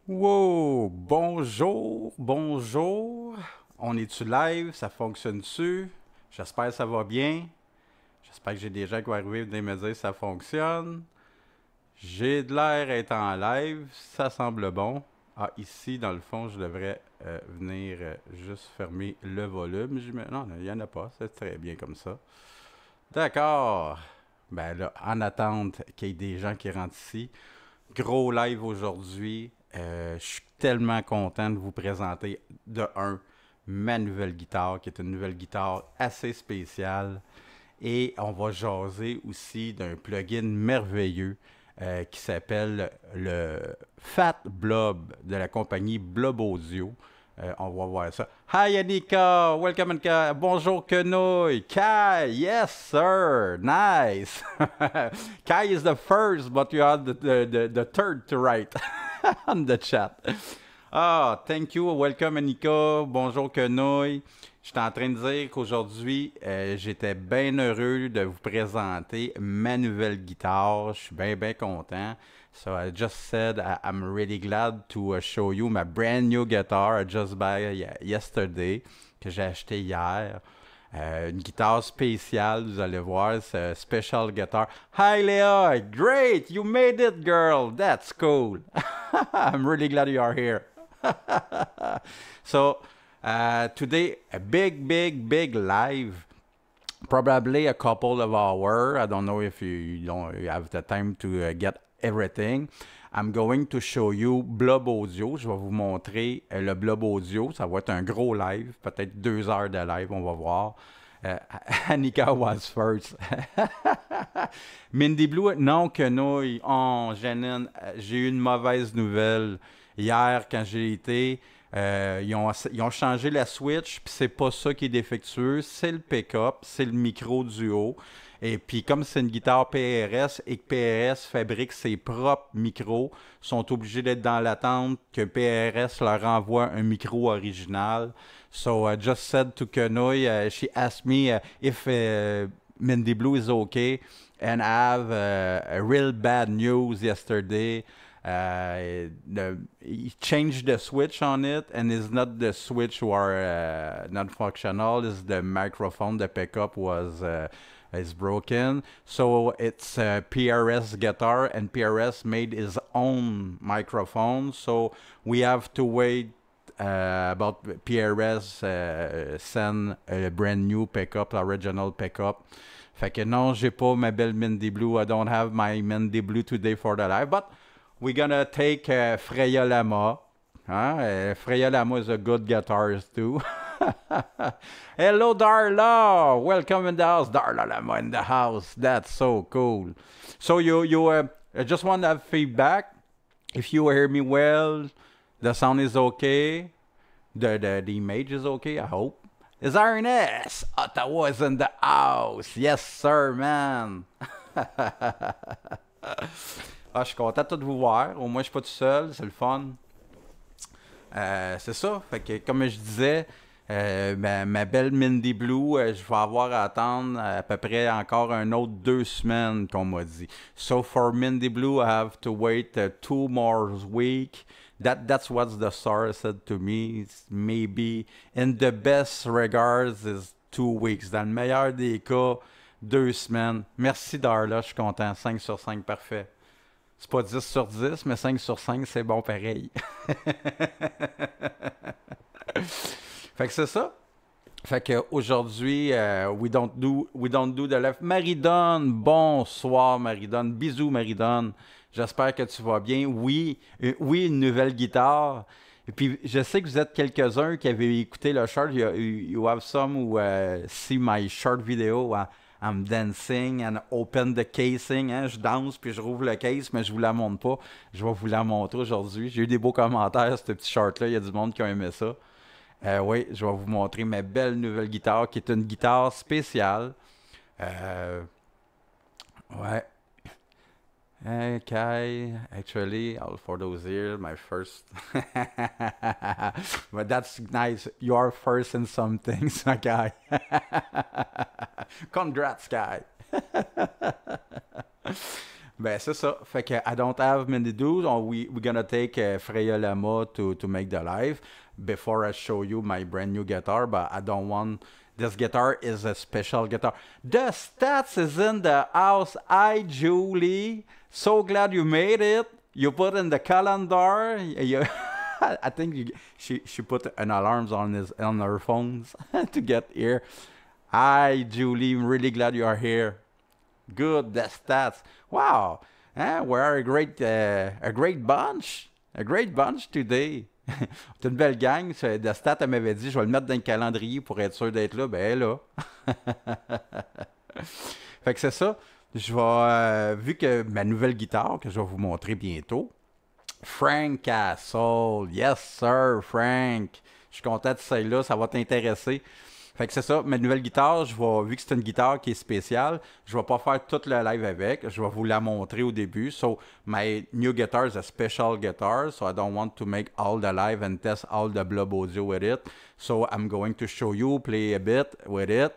Wow! Bonjour, bonjour. On est-tu live? Ça fonctionne-tu? J'espère que ça va bien. J'espère que j'ai des gens qui vont arriver et venir me dire que ça fonctionne. J'ai de l'air être en live. Ça semble bon. Ah, ici, dans le fond, je devrais venir juste fermer le volume. Non, il n'y en a pas. C'est très bien comme ça. D'accord. Ben là, en attente qu'il y ait des gens qui rentrent ici. Gros live aujourd'hui. Je suis tellement content de vous présenter de un ma nouvelle guitare, qui est une nouvelle guitare assez spéciale. Et on va jaser aussi d'un plugin merveilleux qui s'appelle le Fat Blob de la compagnie Blob Audio. On va voir ça. Hi Anika, welcome Anika. Bonjour Kenoy. Kai, yes sir, nice. Kai is the first, but you are the third to write on the chat. Ah, thank you, welcome Anika. Bonjour Kenoy. J'étais en train de dire qu'aujourd'hui, j'étais bien heureux de vous présenter ma nouvelle guitare. Je suis bien, bien content. So I just said I'm really glad to show you my brand new guitar I just bought yesterday, que j'ai acheté hier. Une guitare spéciale, vous allez voir, c'est un special guitar. Hi Léa, great, you made it girl, that's cool. I'm really glad you are here. So, today, a big live. Probably a couple of hours. I don't know if you don't have the time to get everything. I'm going to show you Blob Audio. Je vais vous montrer le Blob Audio. Ça va être un gros live, peut-être 2 heures de live, on va voir. Annika was first. Mindy Blue, non, que non. Oh, Janine, j'ai eu une mauvaise nouvelle. Hier, quand j'ai été, ils ont changé la switch, puis c'est pas ça qui est défectueux, c'est le pick-up, c'est le micro du haut. Et puis comme c'est une guitare PRS et que PRS fabrique ses propres micros, sont obligés d'être dans l'attente que PRS leur envoie un micro original. So I just said to Kenoy, she asked me if Mindy Blue is okay, and I have a real bad news yesterday. He changed the switch on it, and it's not the switch were not functional. It's the microphone. The pickup was is broken. So it's a PRS guitar, and PRS made his own microphone. So we have to wait about PRS send a brand new pickup, original pickup. Fait que non, j'ai pas ma belle Mindy Blue. I don't have my Mindy Blue today for the live, but we're gonna take Freya Lama. Huh? Freya Lama is a good guitarist too. Hello, Darla. Welcome in the house. Darla Lama in the house. That's so cool. So I just want to have feedback. If you hear me well, the sound is okay. The image is okay, I hope. Is RNS? Ottawa is in the house. Yes, sir, man. Ah, je suis content de vous voir. Au moins, je suis pas tout seul. C'est le fun. C'est ça. Fait que, comme je disais, ma belle Mindy Blue, je vais avoir à attendre à peu près encore un autre 2 semaines, qu'on m'a dit. So, for Mindy Blue, I have to wait 2 more weeks. That's what the star said to me. It's maybe in the best regards is 2 weeks. Dans le meilleur des cas, 2 semaines. Merci Darla, je suis content. 5 sur 5, parfait. C'est pas 10 sur 10, mais 5 sur 5, c'est bon pareil. Fait que c'est ça. Fait que aujourd'hui, we don't do the left. Marie-Donne, bonsoir Marie-Donne. Bisous Marie-Donne. J'espère que tu vas bien. Oui, oui, une nouvelle guitare. Et puis, je sais que vous êtes quelques-uns qui avez écouté le short. You have some who see my short video. I'm dancing and open the casing. Hein? Je danse puis je rouvre le case, mais je vous la montre pas. Je vais vous la montrer aujourd'hui. J'ai eu des beaux commentaires, ce petit short-là. Il y a du monde qui a aimé ça. Oui, je vais vous montrer ma belle nouvelle guitare, qui est une guitare spéciale. Ouais. Kai, actually, all for those years, my first. But that's nice. You are first in some things, Kai. Congrats, Kai. Ben, c'est ça. Fait que I don't have many dudes. We're gonna take Freya Lama to make the live before I show you my brand new guitar, but I don't want. This guitar is a special guitar. The Stats is in the house. Hi, Julie. So glad you made it. You put in the calendar. I think she put an alarms on her phones to get here. Hi, Julie. I'm really glad you are here. Good, the Stats. Wow, we're a great bunch. A great bunch today. C'est une belle gang. The Stats, elle m'avait dit, je vais le mettre dans le calendrier pour être sûr d'être là. Ben, elle est là. Fait que c'est ça. Je vais, vu que ma nouvelle guitare, que je vais vous montrer bientôt, Frank Castle. Yes, sir, Frank. Je suis content de celle-là, ça va t'intéresser. Fait que c'est ça, ma nouvelle guitare, vu que c'est une guitare qui est spéciale, je vais pas faire tout le live avec, je vais vous la montrer au début. So, my new guitar is a special guitar, so I don't want to make all the live and test all the blob audio with it. So, I'm going to show you, play a bit with it,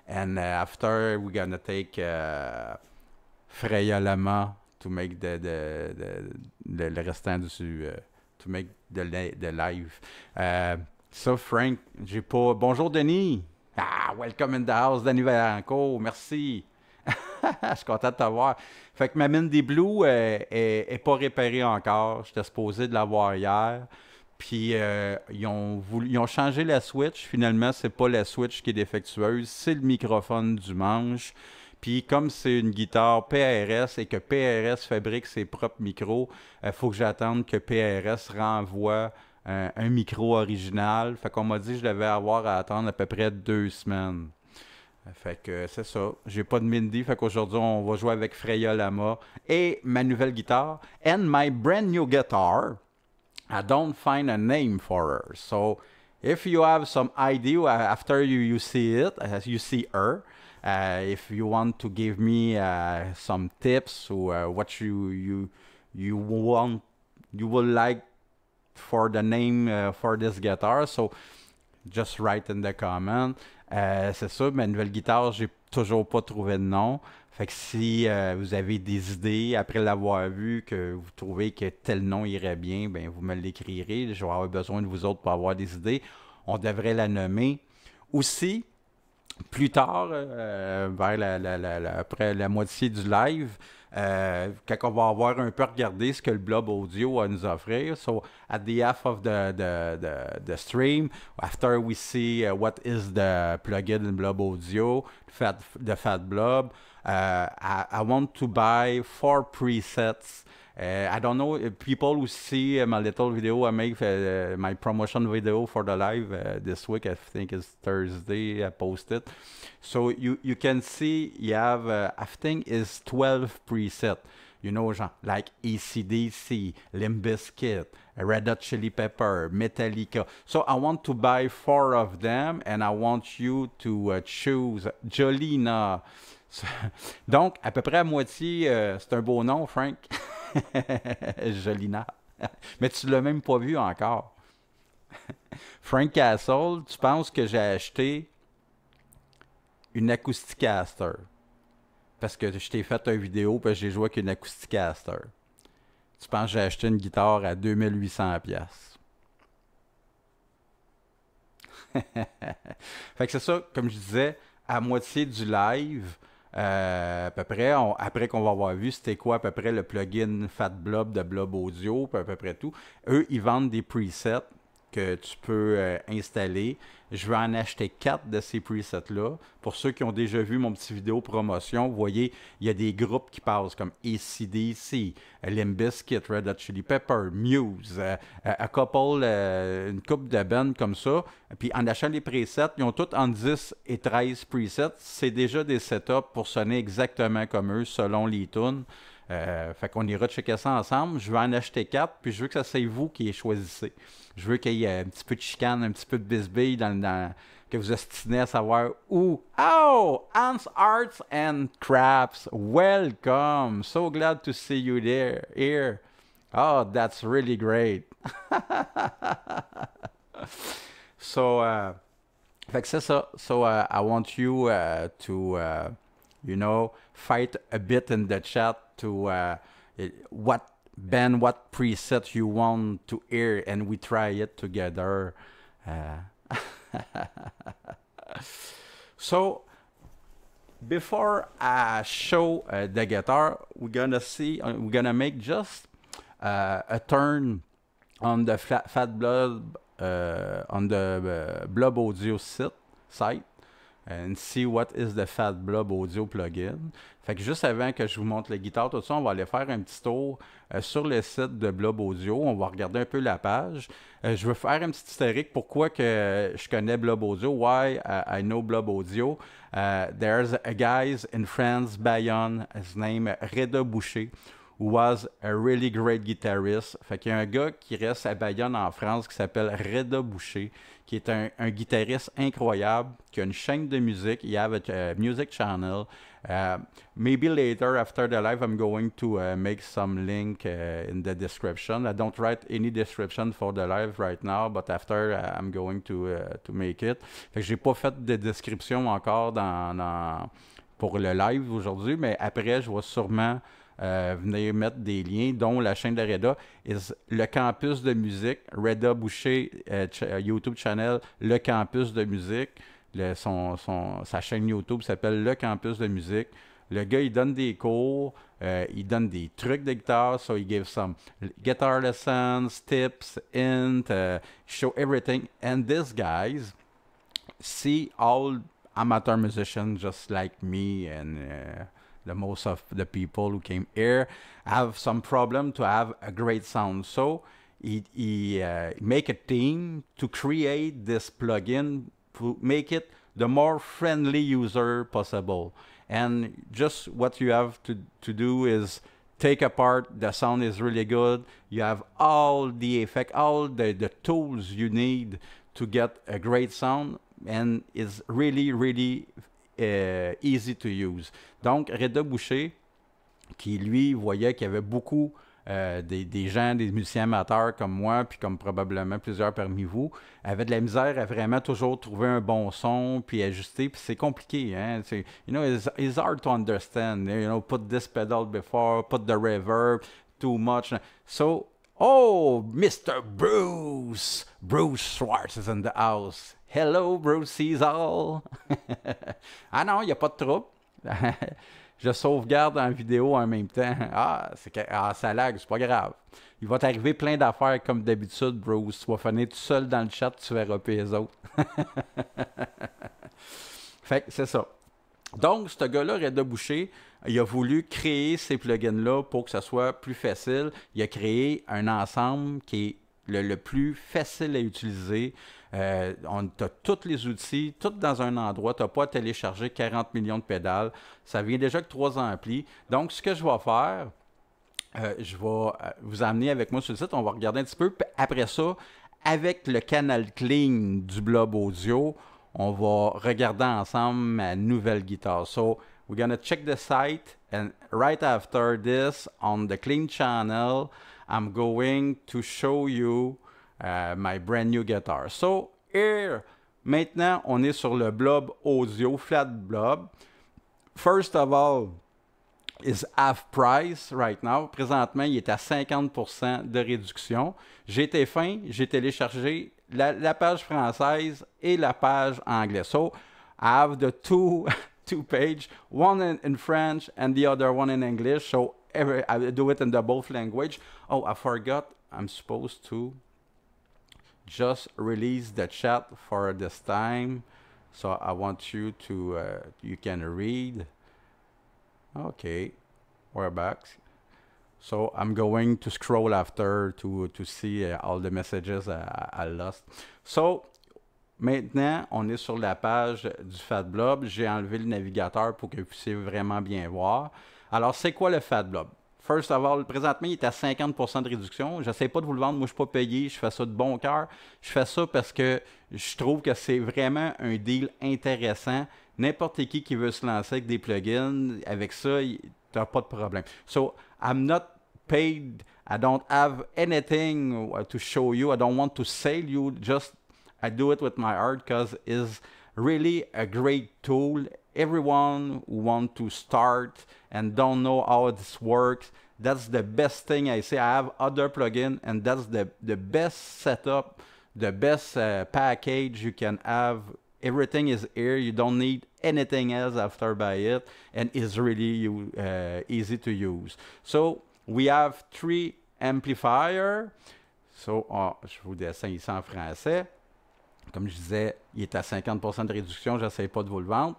and after we're gonna take Freya Lama to make le restant to make the live. Ça, Frank, j'ai pas. Bonjour, Denis. Ah, welcome in the house, Denis Valancourt. Merci. Je suis content de t'avoir. Fait que ma Mindy Blue est pas réparée encore. J'étais supposé de l'avoir hier. Puis, ils ont changé la switch. Finalement, c'est pas la switch qui est défectueuse, c'est le microphone du manche. Puis, comme c'est une guitare PRS et que PRS fabrique ses propres micros, il faut que j'attende que PRS renvoie un micro original. Fait qu'on m'a dit que je devais avoir à attendre à peu près 2 semaines. Fait que c'est ça. J'ai pas de Mindy. Fait qu'aujourd'hui, on va jouer avec Freya Lama et ma nouvelle guitare. And my brand new guitar, I don't find a name for her. So, if you have some idea after you see it, you see her, if you want to give me some tips or what you want, you would like for the name for this guitar, so just write in the comment. C'est ça, ma nouvelle guitare, j'ai toujours pas trouvé de nom. Fait que si vous avez des idées après l'avoir vu, que vous trouvez que tel nom irait bien, ben vous me l'écrirez. Je vais avoir besoin de vous autres pour avoir des idées. On devrait la nommer. Aussi, plus tard, vers après la moitié du live, quand on va avoir un peu regardé ce que le blob audio a nous offrir. So, at the half of the stream, after we see what is the plugin in blob audio, the fat blob, I want to buy 4 presets. I don't know if people who see my little video I make, my promotion video for the live this week, I think it's Thursday, I posted. So you can see you have, I think it's 12 preset. You know, like AC/DC, Limp Bizkit, Red Hot Chili Pepper, Metallica. So I want to buy 4 of them and I want you to choose Jolina. Donc, à peu près à moitié, c'est un beau nom, Frank. Jolina. Mais tu l'as même pas vu encore. Frank Castle, tu penses que j'ai acheté une Acousticaster? Parce que je t'ai fait une vidéo parce que j'ai joué avec une Acousticaster. Tu penses que j'ai acheté une guitare à 2800$? Fait que c'est ça, comme je disais, à moitié du live, à peu près, après qu'on va avoir vu c'était quoi à peu près le plugin Fat Blob de Blob Audio, puis à peu près tout. Eux, ils vendent des presets que tu peux installer. Je vais en acheter 4 de ces presets-là. Pour ceux qui ont déjà vu mon petit vidéo promotion, vous voyez, il y a des groupes qui passent comme AC/DC, Limp Bizkit, Red Hot Chili Pepper, Muse, une couple de bands comme ça. Puis en achetant les presets, ils ont tous en 10 et 13 presets. C'est déjà des setups pour sonner exactement comme eux, selon les tunes. Fait qu'on ira checker ça ensemble. Je vais en acheter 4, puis je veux que ça soit vous qui les choisissez. Je veux qu'il y ait un petit peu de chicane, un petit peu de bisbille que vous ostinez à savoir où. Oh! Hans Arts and Crafts, welcome! So glad to see you here. Oh, that's really great. So, fait que c'est ça. So, I want you to you know, fight a bit in the chat to what preset you want to hear, and we try it together. So before I show the guitar, we're gonna make just a turn on the Fat Blob on the Blob Audio site and see what is the Fat Blob Audio plugin. Fait que juste avant que je vous montre la guitare, tout ça, on va aller faire un petit tour sur le site de Blob Audio. On va regarder un peu la page. Je veux faire un petit historique. Pourquoi que je connais Blob Audio? Why I know Blob Audio? There's a guy in France, Bayonne, his name Reda Boucher, who was a really great guitarist. Fait qu'il y a un gars qui reste à Bayonne en France qui s'appelle Reda Boucher, qui est un guitariste incroyable, qui a une chaîne de musique. Il a a music channel. Maybe later after the live, I'm going to make some link in the description. I don't write any description for the live right now, but after I'm going to make it. Fait que j'ai pas fait de description encore pour le live aujourd'hui, mais après, je vais sûrement venir mettre des liens, dont la chaîne de Reda, le campus de musique, Reda Boucher, YouTube channel, le campus de musique. Sa chaîne YouTube s'appelle Le Campus de musique. Le gars, il donne des cours, il donne des trucs de guitare, so he gives some guitar lessons, tips, show everything. And these guys see all amateur musicians just like me and the most of the people who came here have some problem to have a great sound. So he make a team to create this plugin to make it the more friendly user possible. And just what you have to do is take apart, the sound is really good. You have all the effect, all the tools you need to get a great sound, and it's really, really easy to use. Donc, Reda Boucher, qui lui voyait qu'il y avait beaucoup des gens, des musiciens amateurs comme moi, puis comme probablement plusieurs parmi vous, avaient de la misère à vraiment toujours trouver un bon son, puis ajuster, puis c'est compliqué, hein? You know, it's hard to understand, you know, put this pedal before, put the reverb, too much. So, oh, Mr. Bruce! Bruce Schwartz is in the house. Hello, Bruce Cesar! Ah non, il n'y a pas de trouble. Je sauvegarde en vidéo en même temps. Ça lag, c'est pas grave. Il va t'arriver plein d'affaires comme d'habitude, Bruce. Tu vas finir tout seul dans le chat, tu verras pas les autres. Fait que c'est ça. Donc, ce gars-là, Reda Boucher, il a voulu créer ces plugins-là pour que ça soit plus facile. Il a créé un ensemble qui est le plus facile à utiliser. Tu as tous les outils, tout dans un endroit. Tu n'as pas à télécharger 40 millions de pédales. Ça vient déjà avec 3 amplis. Donc, ce que je vais faire, je vais vous amener avec moi sur le site. On va regarder un petit peu. Après ça, avec le canal clean du Blob Audio, on va regarder ensemble ma nouvelle guitare. So, we're going to check the site. And right after this, on the clean channel, I'm going to show you my brand new guitar. So, here, maintenant, on est sur le Blob Audio, Fat Blob. First of all, is half price right now. Présentement, il est à 50% de réduction. J'ai été fin, j'ai téléchargé la page française et la page anglaise. So, I have the two page, one in French and the other one in English. So, I do it in the both language. Oh, I forgot. I'm supposed to just release the chat for this time. So I want you to, you can read. Okay, we're back. So I'm going to scroll after to see all the messages I lost. So, maintenant, on est sur la page du Fat Blob. J'ai enlevé le navigateur pour que vous puissiez vraiment bien voir. Alors, c'est quoi le Fat Blob? First of all, présentement, il est à 50% de réduction. Je n'essaie pas de vous le vendre. Moi, je ne suis pas payé. Je fais ça de bon cœur. Je fais ça parce que je trouve que c'est vraiment un deal intéressant. N'importe qui veut se lancer avec des plugins, avec ça, tu n'as pas de problème. So, I'm not paid. I don't have anything to show you. I don't want to sell you. Just, I do it with my heart because it's really a great tool. everyone who want to start and don't know how this works, that's the best thing I say. I have other plugins, and that's the best setup, the best package you can have. Everything is here. You don't need anything else after buy it, and it's really easy to use. So we have 3 amplifiers. So, je vous dessine ici en français. Comme je disais, il est à 50% de réduction. Je n'essaie pas de vous le vendre.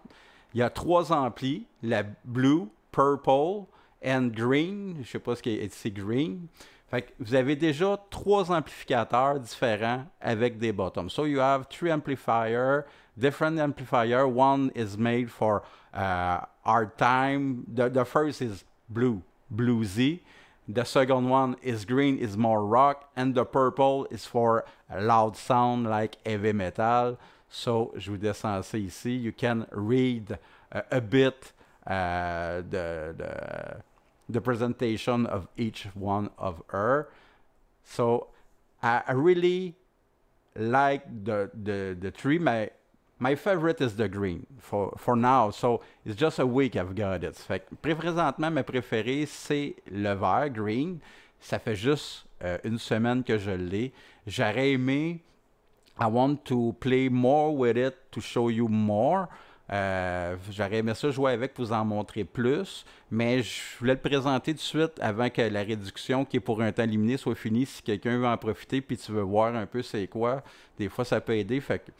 Il y a 3 amplis, la blue, purple and green. Je ne sais pas ce qui est ici green. Fait que vous avez déjà 3 amplificateurs différents avec des bottoms. So you have 3 amplifiers, different amplifier. One is made for hard time. The first is blue, bluesy. The second one is green, is more rock. And the purple is for a loud sound like heavy metal. So, je vous descends ça ici. You can read a bit the presentation of each one of her. So I really like the 3. My favorite is the green for now. So it's just a week I've got it. Fait que présentement, ma préférée, c'est le vert, green. Ça fait juste une semaine que je l'ai. J'aurais aimé, I want to play more with it to show you more. J'aurais aimé ça jouer avec, vous en montrer plus, mais je voulais le présenter tout de suite avant que la réduction qui est pour un temps limité soit finie. Si quelqu'un veut en profiter puis tu veux voir un peu c'est quoi, des fois ça peut aider. Fait que,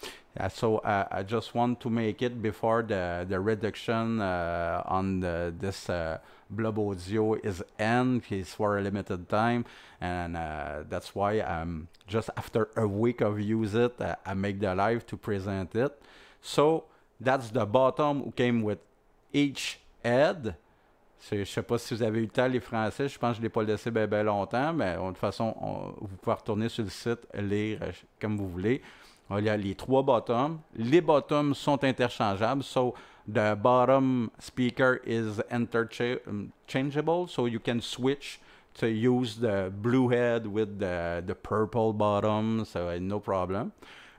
so I just want to make it before the reduction on this Blob Audio is end. It's for a limited time, and that's why just after a week of use it, I make the live to present it. So that's the bottom who came with each head. Je ne sais pas si vous avez eu le temps, les Français. Je pense que je ne l'ai pas laissé bien longtemps, mais de toute façon, vous pouvez retourner sur le site, lire comme vous voulez. Il y a les 3 bottoms. Les bottoms sont interchangeables. So the bottom speaker is interchangeable. So you can switch to use the blue head with the purple bottom. So no problem.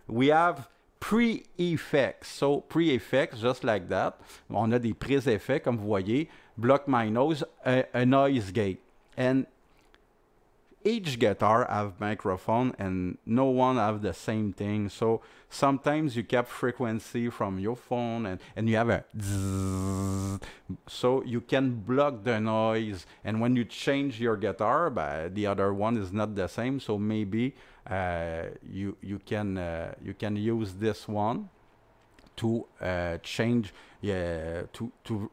We have pre-effects. So pre-effects, just like that. On a des prises effets, comme vous voyez. Block my nose, a noise gate. And each guitar have microphone and no one have the same thing. So sometimes you cap frequency from your phone and you have a zzz, so you can block the noise. And when you change your guitar, the other one is not the same. So maybe you can use this one to change to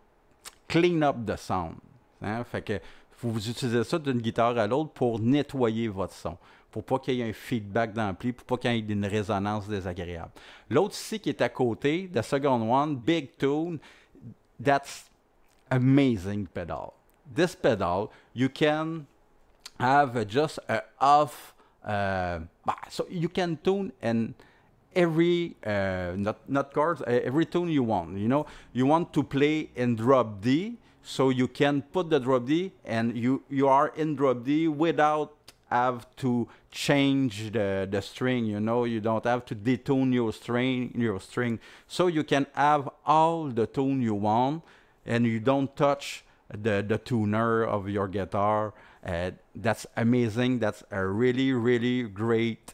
clean up the sound. Hein? Fait que vous utilisez ça d'une guitare à l'autre pour nettoyer votre son, pour pas qu'il y ait un feedback d'ampli, pour pas qu'il y ait une résonance désagréable. L'autre ici qui est à côté, the second one, Big Tune, that's amazing pedal. This pedal, you can have just a off, so you can tune and every not chords, every tune you want. You know, you want to play in drop D, so you can put the drop D and you are in drop D without have to change the string. You know, you don't have to detune your string, so you can have all the tune you want and you don't touch the tuner of your guitar. That's amazing. That's a really great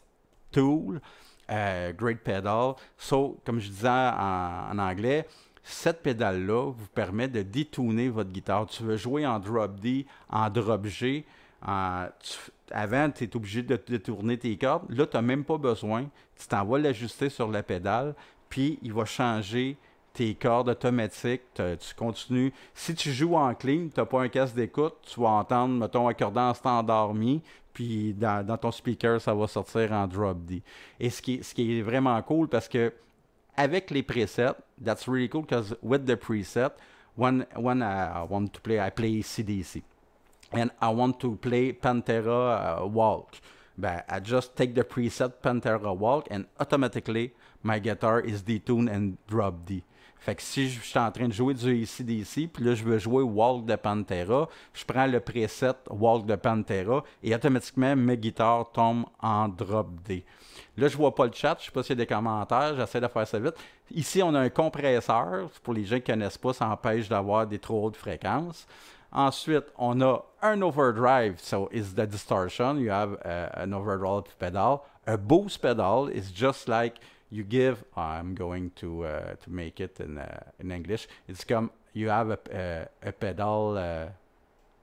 tool. Great pedal. So, comme je disais en anglais, cette pédale-là vous permet de détuner votre guitare. Tu veux jouer en drop D, en drop G. Avant, tu es obligé de détourner tes cordes. Là, tu n'as même pas besoin. Tu t'en vas l'ajuster sur la pédale, puis il va changer tes cordes automatiques. Tu continues. Si tu joues en clean, tu n'as pas un casque d'écoute, tu vas entendre, mettons, un cordon standard mi, puis dans ton speaker, ça va sortir en drop D. Et ce qui est vraiment cool, parce que avec les presets, that's really cool, because with the preset, when I want to play, I play CDC. And I want to play Pantera Walk. I just take the preset Pantera Walk, and automatically, my guitar is detuned and drop D. Fait que si je suis en train de jouer du AC/DC, puis là, je veux jouer Walk de Pantera, je prends le preset Walk de Pantera et automatiquement, mes guitares tombent en drop D. Là, je vois pas le chat, je sais pas s'il y a des commentaires, j'essaie de faire ça vite. Ici, on a un compresseur. Pour les gens qui ne connaissent pas, ça empêche d'avoir des trop hautes fréquences. Ensuite, on a un overdrive, so it's the distortion. You have an overdrive pedal. A boost pedal is just like you give. I'm going to make it in English. It's come. You have a pedal.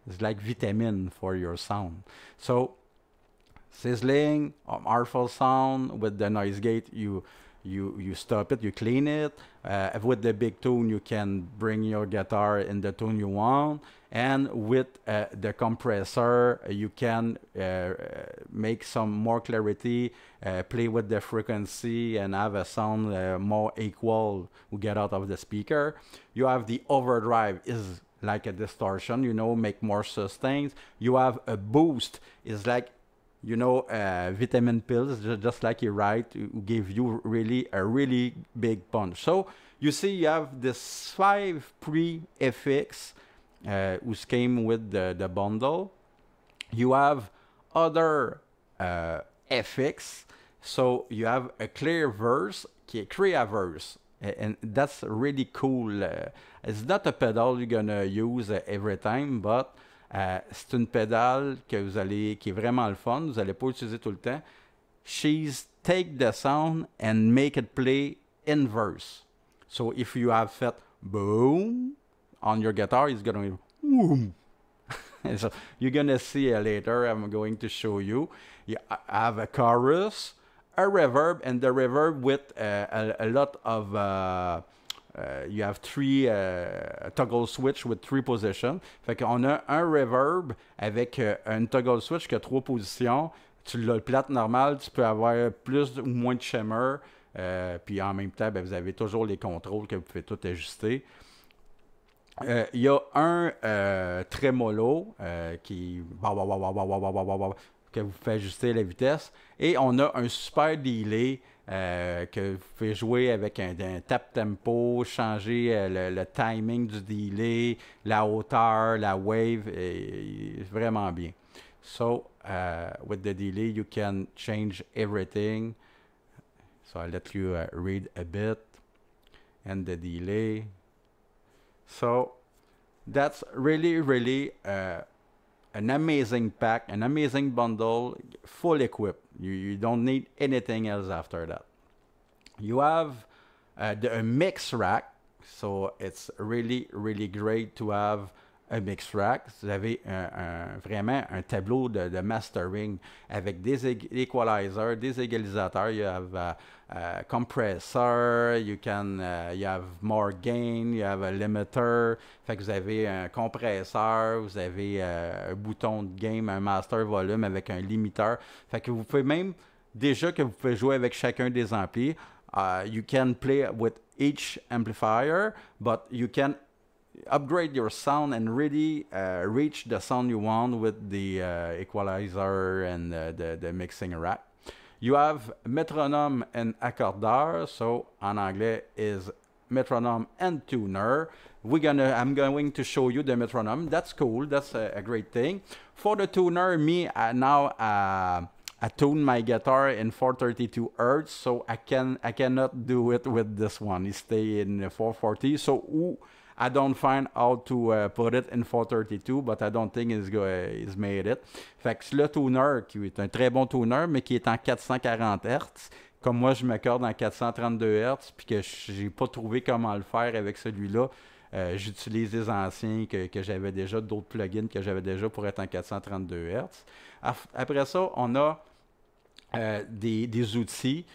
It's like vitamin for your sound. So sizzling, artful sound with the noise gate. You stop it, you clean it. With the big tune, you can bring your guitar in the tune you want. And with the compressor, you can make some more clarity, play with the frequency, and have a sound more equal we get out of the speaker. You have the overdrive, is like a distortion, you know, make more sustains. You have a boost, is like, you know, vitamin pills, just like you write, who give you really a really big punch. So you see, you have this 5 pre-FX which came with the bundle. You have other FX, so you have a clear verse, clear verse, and that's really cool. It's not a pedal you're gonna use every time, but c'est une pédale que qui est vraiment le fun. Vous n'allez pas utiliser tout le temps. She's take the sound and make it play in verse. So if you have fet boom on your guitar, it's gonna be boom. So you're gonna see later. I'm going to show you. You have a chorus, a reverb, and the reverb with a lot of. You have 3 toggle switch with 3 positions. Fait qu'on a un reverb avec un toggle switch qui a 3 positions. Tu l'as le plate normal, tu peux avoir plus ou moins de shimmer. Puis en même temps, ben, vous avez toujours les contrôles que vous pouvez tout ajuster. Il y a un tremolo qui que vous faites ajuster la vitesse. Et on a un super delay que vous pouvez jouer avec un tap tempo, changer le timing du delay, la hauteur, la wave, vraiment bien. So, with the delay, you can change everything. So, I'll let you read a bit. And the delay. So, that's really, really an amazing pack, an amazing bundle, full equipped. You don't need anything else after that. You have a mix rack, so it's really, really great to have a mix rack. Vous avez vraiment un tableau de mastering avec des equalizers, des égalisateurs. You have compressor, you have more gain, you have a limiter. Fait que vous avez un compresseur, vous avez un bouton de gain, un master volume avec un limiteur. Fait que vous pouvez même, déjà que vous pouvez jouer avec chacun des amplis, you can play with each amplifier, but you can upgrade your sound and really reach the sound you want with the equalizer and the mixing rack. You have metronome and accordeur, so en anglais is metronome and tuner. I'm going to show you the metronome. That's cool. That's a great thing. For the tuner, I tune my guitar in 432 Hz, so I cannot do it with this one. It stay in 440. So I don't find how to put it in 432, but I don't think it's made it. Fait que le tuner, qui est un très bon tuner, mais qui est en 440 Hz, comme moi je m'accorde en 432 Hz, puis que j'ai pas trouvé comment le faire avec celui-là, j'utilise les anciens que j'avais déjà, d'autres plugins que j'avais déjà pour être en 432 Hz. Après ça, on a des outils.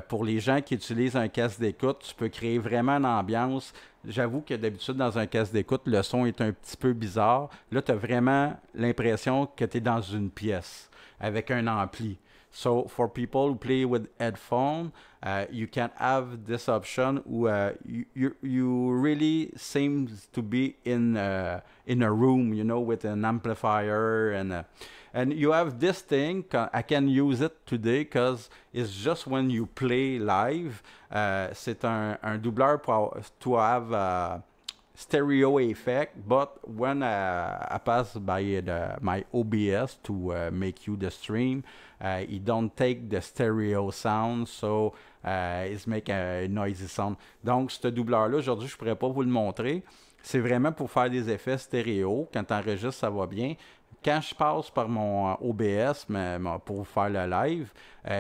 Pour les gens qui utilisent un casque d'écoute, tu peux créer vraiment une ambiance. J'avoue que d'habitude, dans un casque d'écoute, le son est un petit peu bizarre. Là, tu as vraiment l'impression que tu es dans une pièce avec un ampli. So, for people who play with headphones, you can have this option where you really seem to be in a room, you know, with an amplifier. And And you have this thing, I can use it today because it's just when you play live. C'est un doubleur to have stereo effect, but when I pass by my OBS to make you the stream, it don't take the stereo sound, so it's make a noisy sound. Donc, ce doubleur-là, aujourd'hui, je pourrais pas vous le montrer. C'est vraiment pour faire des effets stéréo. Quand tu enregistres, ça va bien. Quand je passe par mon OBS pour faire le live,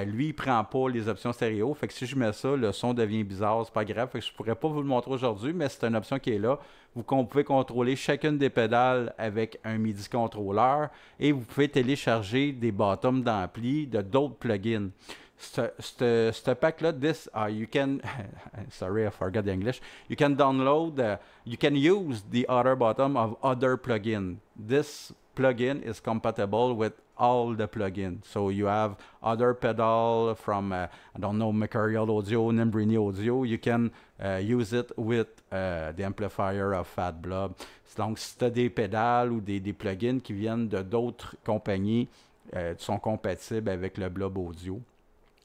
lui, il prend pas les options stéréo. Fait que si je mets ça, le son devient bizarre. C'est pas grave. Fait que je pourrais pas vous le montrer aujourd'hui, mais c'est une option qui est là. Vous pouvez contrôler chacune des pédales avec un MIDI contrôleur et vous pouvez télécharger des bottoms d'ampli de d'autres plugins. Ce pack-là, you can, sorry, I forgot the English. You can download, you can use the other bottom of other plugin. This plugin is compatible with all the plugins. So you have other pedal from, I don't know, Mercurial Audio, Nimbrini Audio. You can use it with the amplifier of Fat Blob. Donc, si tu as des pédales ou des plugins qui viennent de d'autres compagnies, sont compatibles avec le Blob Audio.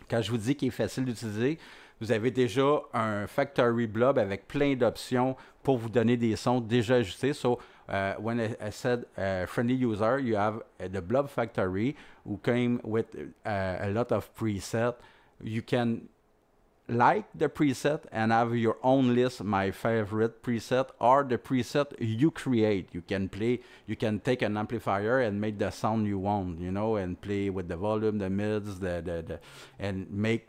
Quand je vous dis qu'il est facile d'utiliser, vous avez déjà un Factory Blob avec plein d'options pour vous donner des sons déjà ajustés. So, when I said friendly user, you have the Blob Factory who came with a lot of presets. You can like the preset and have your own list, my favorite preset, or the preset you create. You can take an amplifier and make the sound you want, you know, and play with the volume, the mids, and make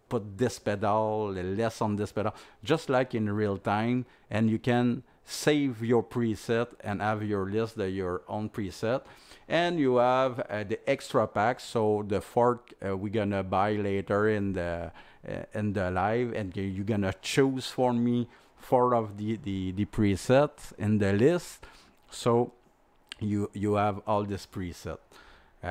put this pedal, less on this pedal, just like in real time, and you can save your preset and have your list, your own preset. And you have the extra packs, so the fork we're gonna buy later in the live, and you're gonna choose for me 4 of the presets in the list, so you have all this preset.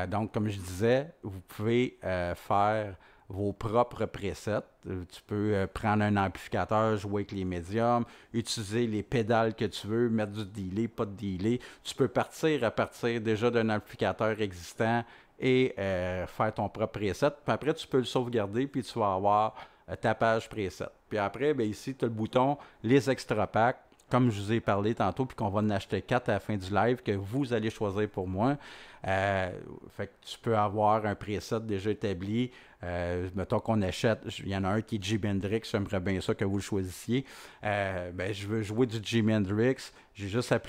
Donc, comme je disais, vous pouvez faire vos propres presets. Tu peux prendre un amplificateur, jouer avec les médiums, utiliser les pédales que tu veux, mettre du delay, pas de delay. Tu peux partir à partir déjà d'un amplificateur existant et faire ton propre preset. Puis après, tu peux le sauvegarder, puis tu vas avoir ta page preset. Puis après, bien, ici, tu as le bouton « Les extra packs », comme je vous ai parlé tantôt, puis qu'on va en acheter 4 à la fin du live, que vous allez choisir pour moi. Fait que tu peux avoir un preset déjà établi. Mettons qu'on achète, il y en a un qui est Jimi Hendrix, j'aimerais bien ça que vous le choisissiez. Ben, je veux jouer du Jimi Hendrix, j'ai juste à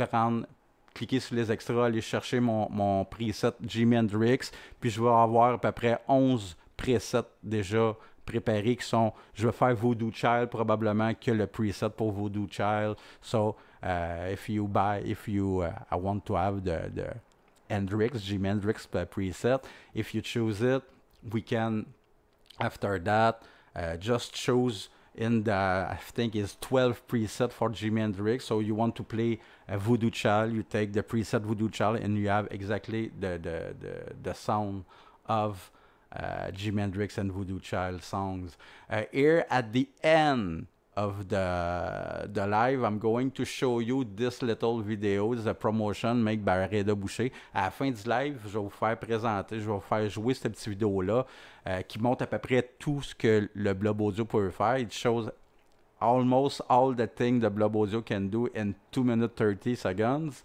cliquer sur les extras, aller chercher mon preset Jimi Hendrix, puis je vais avoir à peu près 11 presets déjà préparés qui sont, je vais faire Voodoo Child probablement que le preset pour Voodoo Child. So, if you I want to have the Hendrix, Jimi Hendrix preset, if you choose it, we can, after that, just choose in the, I think it's 12 preset for Jimi Hendrix. So you want to play a Voodoo Child, you take the preset Voodoo Child, and you have exactly the sound of Jimi Hendrix and Voodoo Child songs. Here at the end of the live, I'm going to show you this little video. This is a promotion made by Reda Boucher. À la fin du live, je vais vous faire présenter, je vais vous faire jouer cette petite vidéo-là qui montre à peu près tout ce que le Blob Audio peut faire. It shows almost all the things the Blob Audio can do in 2 minutes 30 seconds.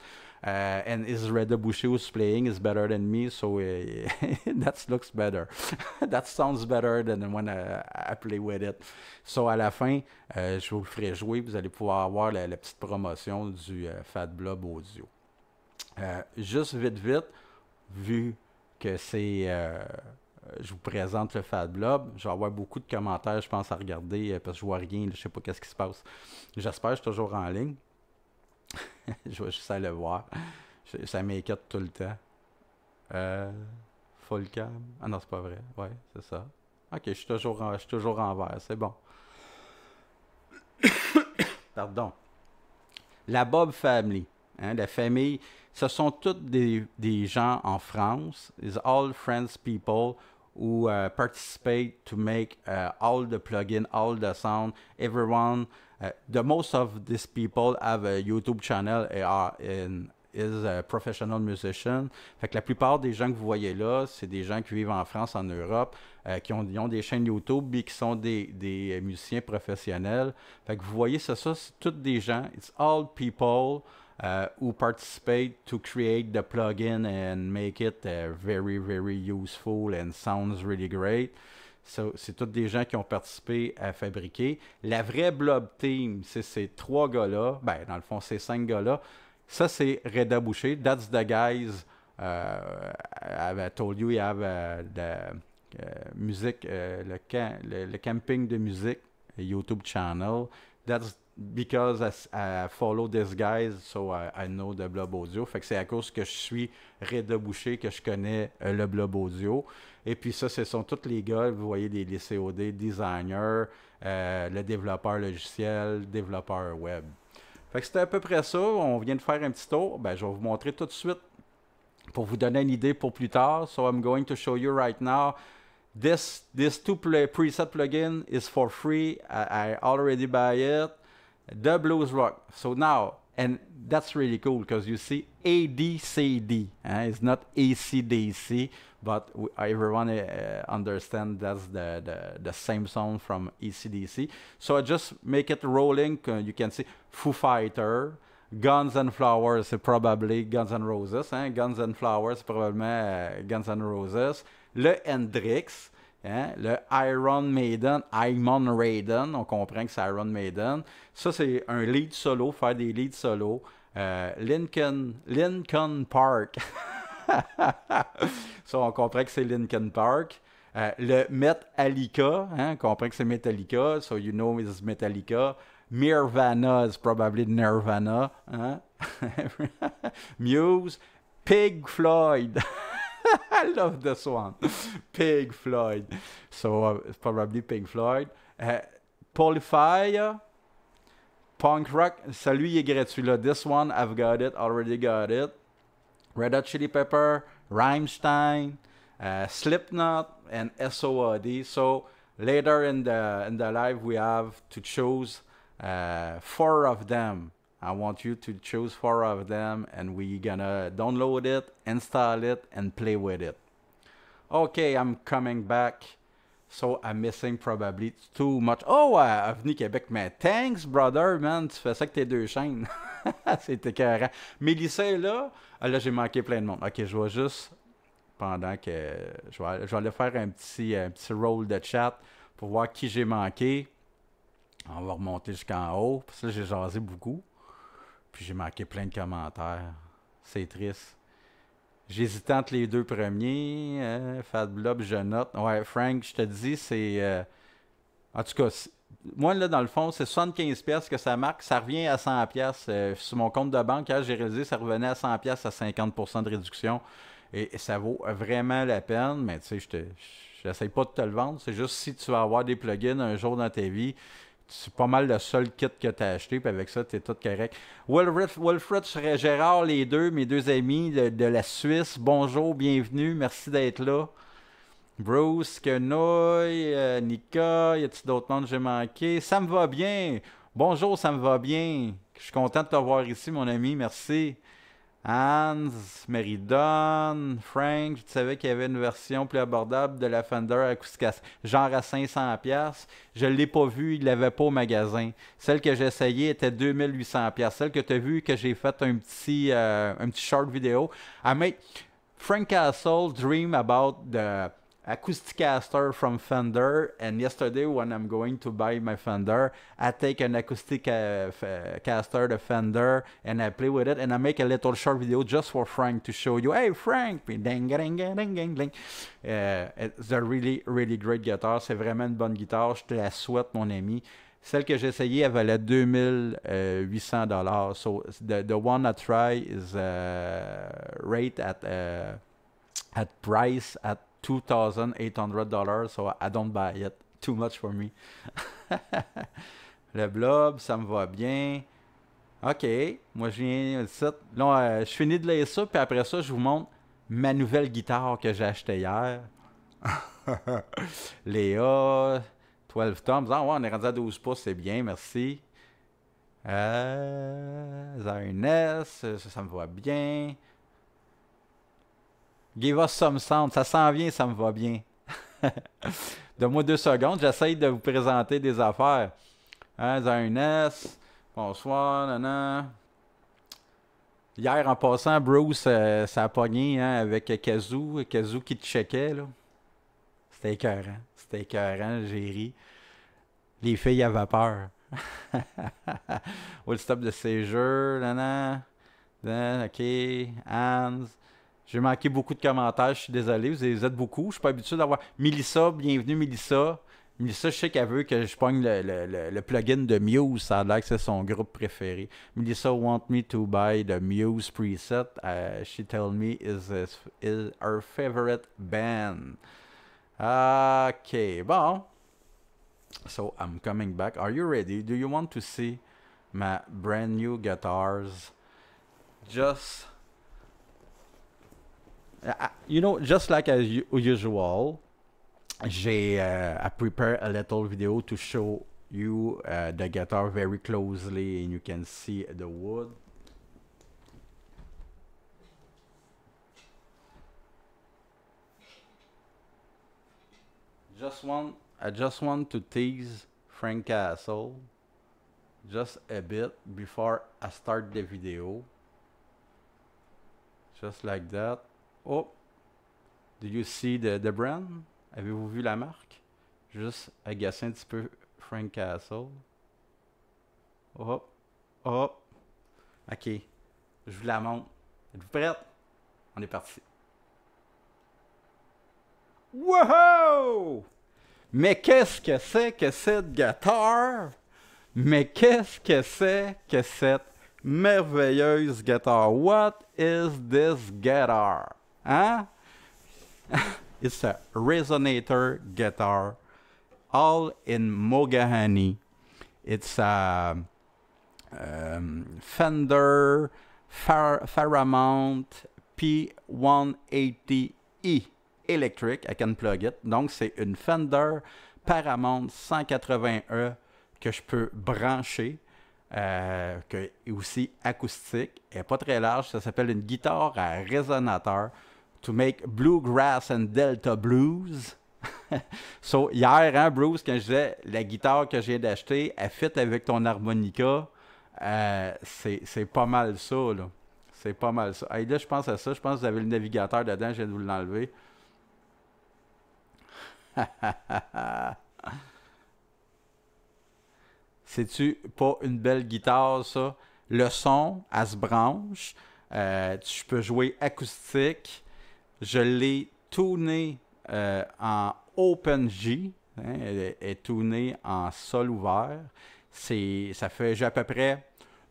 And is Reda Boucher who's playing is better than me, so that looks better. That sounds better than when I play with it. So à la fin, je vous le ferai jouer, vous allez pouvoir avoir la petite promotion du Fat Blob Audio. Juste vite, vu que c'est... je vous présente le Fat Blob. Je vais avoir beaucoup de commentaires, je pense, à regarder parce que je vois rien, je sais pas qu'est-ce qui se passe. J'espère que je suis toujours en ligne. Je vais juste aller le voir. Ça m'inquiète tout le temps. Full cam. Ah non, c'est pas vrai. Ouais, c'est ça. Ok, je suis toujours en vert. C'est bon. Pardon. La Bob Family. Hein, la famille, ce sont tous des gens en France. It's all French people who participate to make all the plugin, all the sound, everyone. The most of these people have a YouTube channel is a professional musician. Fait que la plupart des gens que vous voyez là, c'est des gens qui vivent en France, en Europe, ils ont des chaînes YouTube et qui sont des musiciens professionnels. Fait que vous voyez ça, c'est tous des gens. It's all people who participate to create the plugin and make it very, very useful and sounds really great. So, c'est tous des gens qui ont participé à fabriquer. La vraie Blob Team, c'est ces 3 gars-là. Ben, dans le fond, ces 5 gars-là. Ça, c'est Reda Boucher. That's the guys I told you you have the music, le camping de musique, YouTube channel. That's because I follow these guys, so I know the Blob Audio. Fait que c'est à cause que je suis Reda Boucher que je connais le Blob Audio. Et puis ça, ce sont tous les gars, vous voyez, les COD, designers, le développeur logiciel, développeur web. Fait que c'était à peu près ça. On vient de faire un petit tour. Ben, je vais vous montrer tout de suite pour vous donner une idée pour plus tard. So I'm going to show you right now. This two preset plugin is for free. I already buy it. The Blues Rock. So now, and that's really cool because you see ADCD. It's not ACDC, but everyone understands that's the same sound from ACDC. So I just make it rolling. You can see Foo Fighter, Guns and Flowers, c'est probably Guns N' Roses. Guns and Flowers, c'est probablement Guns N' Roses. Le Hendrix. Le Iron Maiden, on comprend que c'est Iron Maiden. Ça, c'est un lead solo, faire des leads solo. Linkin Park. Ça, on comprend que c'est Linkin Park. Le Metallica, on comprend que c'est Metallica, so you know it's Metallica. Nirvana is probably Nirvana. Muse, Pink Floyd. I love this one. Pink Floyd. So it's probably Pink Floyd. Polyphia. Punk Rock. Celui il est gratuit là. This one, I've got it. Already got it. Red Hot Chili Pepper. Rammstein. Slipknot. And SOD. So later in the live, we have to choose 4 of them. I want you to choose 4 of them and we're gonna download it, install it, and play with it. Okay, I'm coming back. So I'm missing probably too much. Oh, Avenue Québec, mais thanks, brother, man. Tu fais ça avec tes 2 chaînes. C'était écœurant. Mélissa est là. Ah, là, j'ai manqué plein de monde. Ok, je vais juste, pendant que je vais aller faire un petit roll de chat pour voir qui j'ai manqué. On va remonter jusqu'en haut. Parce que là, j'ai jasé beaucoup. Puis j'ai manqué plein de commentaires. C'est triste. J'hésitais entre les 2 premiers. Fat Blob, je note. Ouais, Frank, je te dis, c'est... en tout cas, moi, là, dans le fond, c'est 75$ que ça marque. Ça revient à 100$. Sur mon compte de banque, quand j'ai réalisé, ça revenait à 100$ à 50% de réduction. Et ça vaut vraiment la peine. Mais tu sais, je n'essaye pas de te le vendre. C'est juste si tu vas avoir des plugins un jour dans ta vie... C'est pas mal le seul kit que tu as acheté, puis avec ça, tu es tout correct. Wilfred Gérard, les 2, mes 2 amis de la Suisse, bonjour, bienvenue, merci d'être là. Bruce, Kenouille, Nika, y a-t-il d'autres noms que j'ai manqué? Ça me va bien. Bonjour, ça me va bien. Je suis content de te voir ici, mon ami, merci. Hans, Meridon, Frank, je savais qu'il y avait une version plus abordable de la Fender Acoustica, genre à 500$. Je ne l'ai pas vue, il ne l'avait pas au magasin. Celle que j'ai essayée était 2800$. Celle que tu as vue, que j'ai fait un petit short vidéo. Frank Castle dream about the Acousticaster from Fender, and yesterday when I'm going to buy my Fender, I take an Acousticaster, the Fender, and I play with it, and I make a little short video just for Frank to show you, hey Frank, ding ding ding ding ding. It's a really, really great guitar. C'est vraiment une bonne guitare. Je te la souhaite, mon ami. Celle que j'ai essayée, elle valait 2800$. So the one I try is rate at price at $2,800, so I don't buy it. Too much for me. Le blob, ça me va bien. OK, moi je viens de ça. Là, je finis de lire ça, puis après ça, je vous montre ma nouvelle guitare que j'ai achetée hier. Léa, 12 toms. Ah ouais, on est rendu à 12 pouces, c'est bien, merci. Zarnes, ça me va bien. Give us some sound, ça s'en vient, ça me va bien. Donne-moi 2 secondes, j'essaye de vous présenter des affaires. Hein, Zarnes, bonsoir, nana. Hier, en passant, Bruce, ça a pogné hein, avec Kazoo. Kazoo qui te checkait, là. C'était écœurant. C'était écœurant, j'ai ri. Les filles avaient peur. Will stop de séjour, nana. OK, Hans. J'ai manqué beaucoup de commentaires, je suis désolé, vous êtes beaucoup. Je suis pas habitué d'avoir. Melissa, bienvenue Melissa. Melissa, je sais qu'elle veut que je pogne le plugin de Muse, ça a l'air que c'est son groupe préféré. Melissa want me to buy the Muse preset. She tell me is her favorite band. Okay, bon. So I'm coming back. Are you ready? Do you want to see my brand new guitars? Just you know, just like as usual, I prepare a little video to show you the guitar very closely, and you can see the wood. I just want to tease Frank Castle just a bit before I start the video. Just like that. Oh, do you see the brand? Avez-vous vu la marque? Juste agacer un petit peu Frank Castle. Oh, oh. OK. Je vous la montre. Êtes-vous prête? On est parti. Wow! Mais qu'est-ce que c'est que cette guitare? Mais qu'est-ce que c'est que cette merveilleuse guitare? What is this guitar? Hein? It's a resonator guitar, all in Mogahani. It's a Fender Fairmont P180E electric. I can plug it. Donc, c'est une Fender Paramount 180E que je peux brancher. Que est aussi acoustique. Elle n'est pas très large. Ça s'appelle une guitare à résonateur. To make bluegrass and delta blues. So, hier, hein, Bruce, quand je disais la guitare que je viens d'acheter, elle fit avec ton harmonica, c'est pas mal ça, là. C'est pas mal ça. Hey, là, je pense à ça. Je pense que vous avez le navigateur dedans. Je viens de vous l'enlever. C'est-tu pas une belle guitare, ça? Le son, elle se branche. Tu peux jouer acoustique. Je l'ai tuné en Open G. Hein, elle est tunée en sol ouvert. Ça fait, j'ai à peu près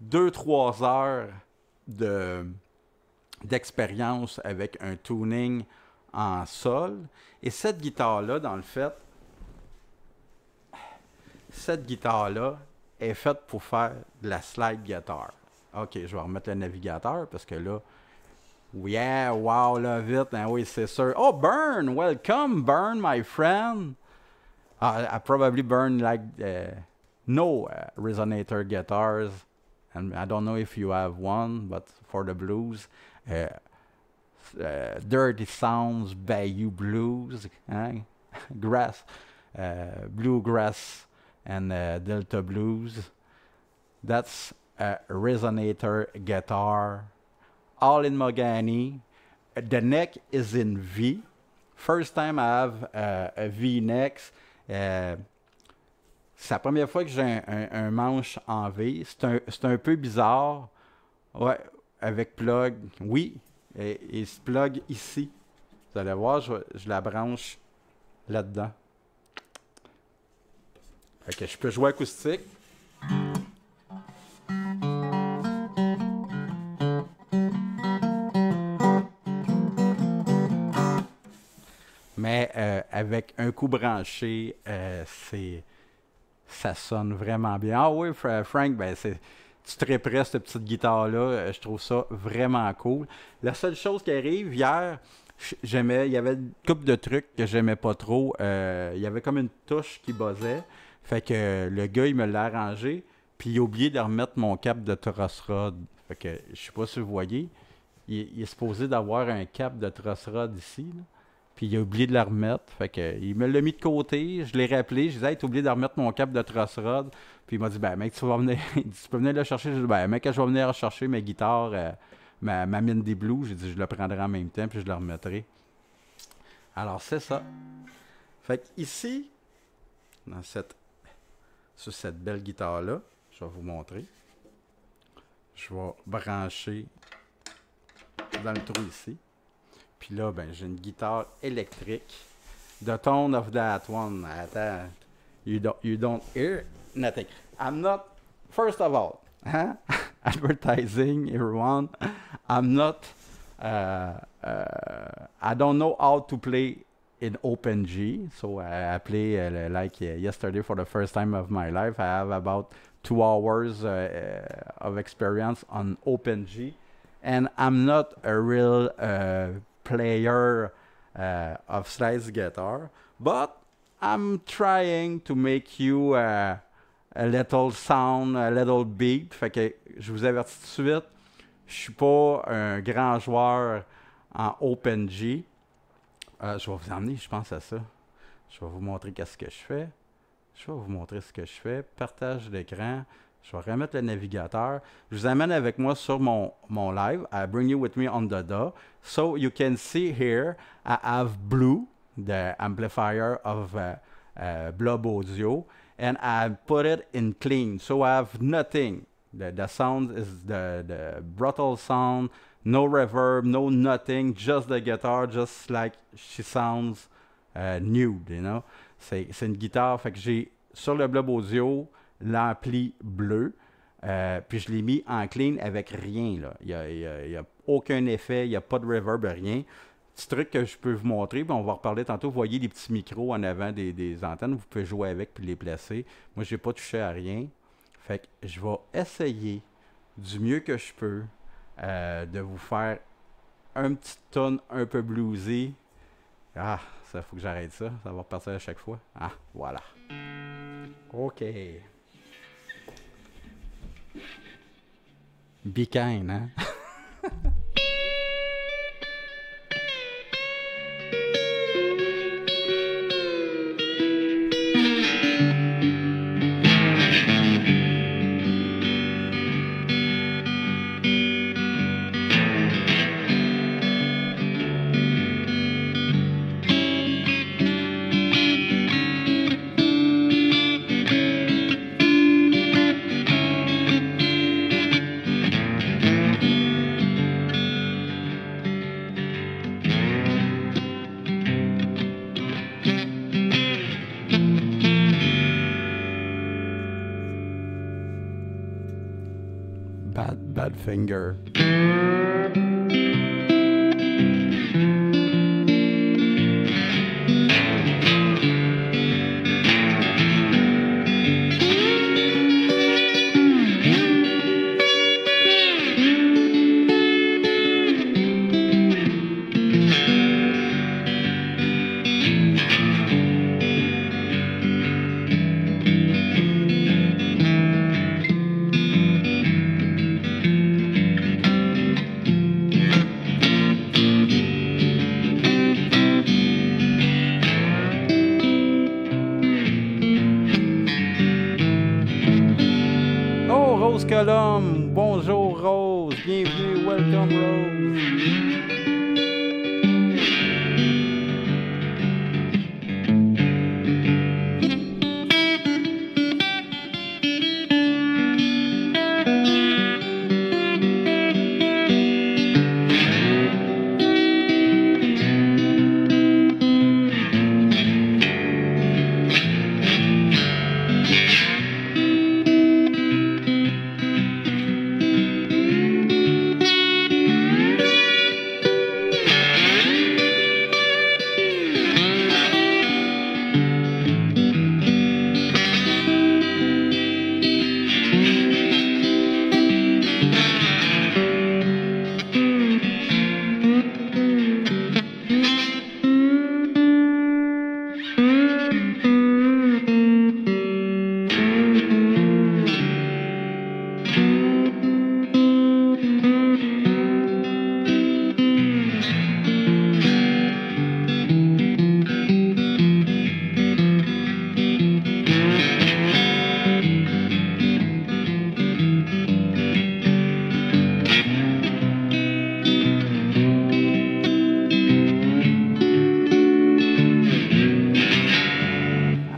2-3 heures d'expérience avec un tuning en sol. Et cette guitare-là, dans le fait, cette guitare-là est faite pour faire de la slide guitar. OK, je vais remettre le navigateur parce que là, yeah, wow, love it. Hein, oui, c'est sûr. Oh, Burn! Welcome, Burn, my friend. I probably burn like no resonator guitars. And I don't know if you have one, but for the blues, Dirty Sounds, Bayou Blues, hein? Bluegrass, and Delta Blues. That's a resonator guitar. All in Mogahani. The neck is in V. First time I have a V neck. C'est la première fois que j'ai un manche en V. C'est un peu bizarre. Ouais, avec plug. Oui, et il se plug ici. Vous allez voir, je la branche là-dedans. Fait que je peux jouer acoustique. Mais avec un coup branché, ça sonne vraiment bien. Ah oui, Frank, ben tu triperais cette petite guitare-là. Je trouve ça vraiment cool. La seule chose qui arrive, hier, il y avait une couple de trucs que j'aimais pas trop. Il y avait comme une touche qui buzzait. Fait que le gars, il me l'a arrangé. Puis il a oublié de remettre mon cap de truss rod. Fait que, je sais pas si vous voyez, il est supposé d'avoir un cap de truss rod ici, là. Puis il a oublié de la remettre. Fait que, il me l'a mis de côté. Je l'ai rappelé. Je disais, hey, t'as oublié de remettre mon cap de truss rod. Puis il m'a dit, ben, mec, tu vas venir. Tu peux venir le chercher. J'ai dit, ben, mec, je vais venir chercher mes guitares, ma mine des blues. J'ai dit, je le prendrai en même temps, puis je le remettrai. Alors, c'est ça. Fait que ici, sur cette belle guitare-là, je vais vous montrer. Je vais brancher dans le trou ici. Puis là, ben, j'ai une guitare électrique. The tone of that one. Attends. You don't hear nothing. I'm not, first of all, huh? Advertising, everyone. I'm not, I don't know how to play in OpenG. So I play like yesterday for the first time of my life. I have about 2 hours of experience on OpenG. And I'm not a real player of slide guitar, but I'm trying to make you a little sound, a little beat. Fait que je vous avertis tout de suite, je suis pas un grand joueur en OpenG. Je vais vous emmener, je pense à ça. Je vais vous montrer qu'est-ce que je fais. Je vais vous montrer ce que je fais. Partage d'écran. Je vais remettre le navigateur. Je vous amène avec moi sur mon live. I bring you with me on the DAW. So you can see here, I have Blue, the amplifier of Blob Audio, and I put it in clean. So I have nothing. The sound is the brutal sound, no reverb, no nothing, just the guitar, just like she sounds nude, you know. C'est une guitare, fait que j'ai sur le Blob Audio l'ampli bleu, puis je l'ai mis en clean avec rien, là. Il n'y a aucun effet, il n'y a pas de reverb, rien. Petit truc que je peux vous montrer, puis on va reparler tantôt. Vous voyez les petits micros en avant des antennes, vous pouvez jouer avec puis les placer. Moi, je n'ai pas touché à rien. Fait que je vais essayer du mieux que je peux de vous faire un petit tune un peu bluesy. Ah, ça faut que j'arrête ça. Ça va repartir à chaque fois. Ah, voilà. OK. Be kind, hein? Bad finger. Rose Colombe, bonjour Rose, bienvenue, welcome Rose.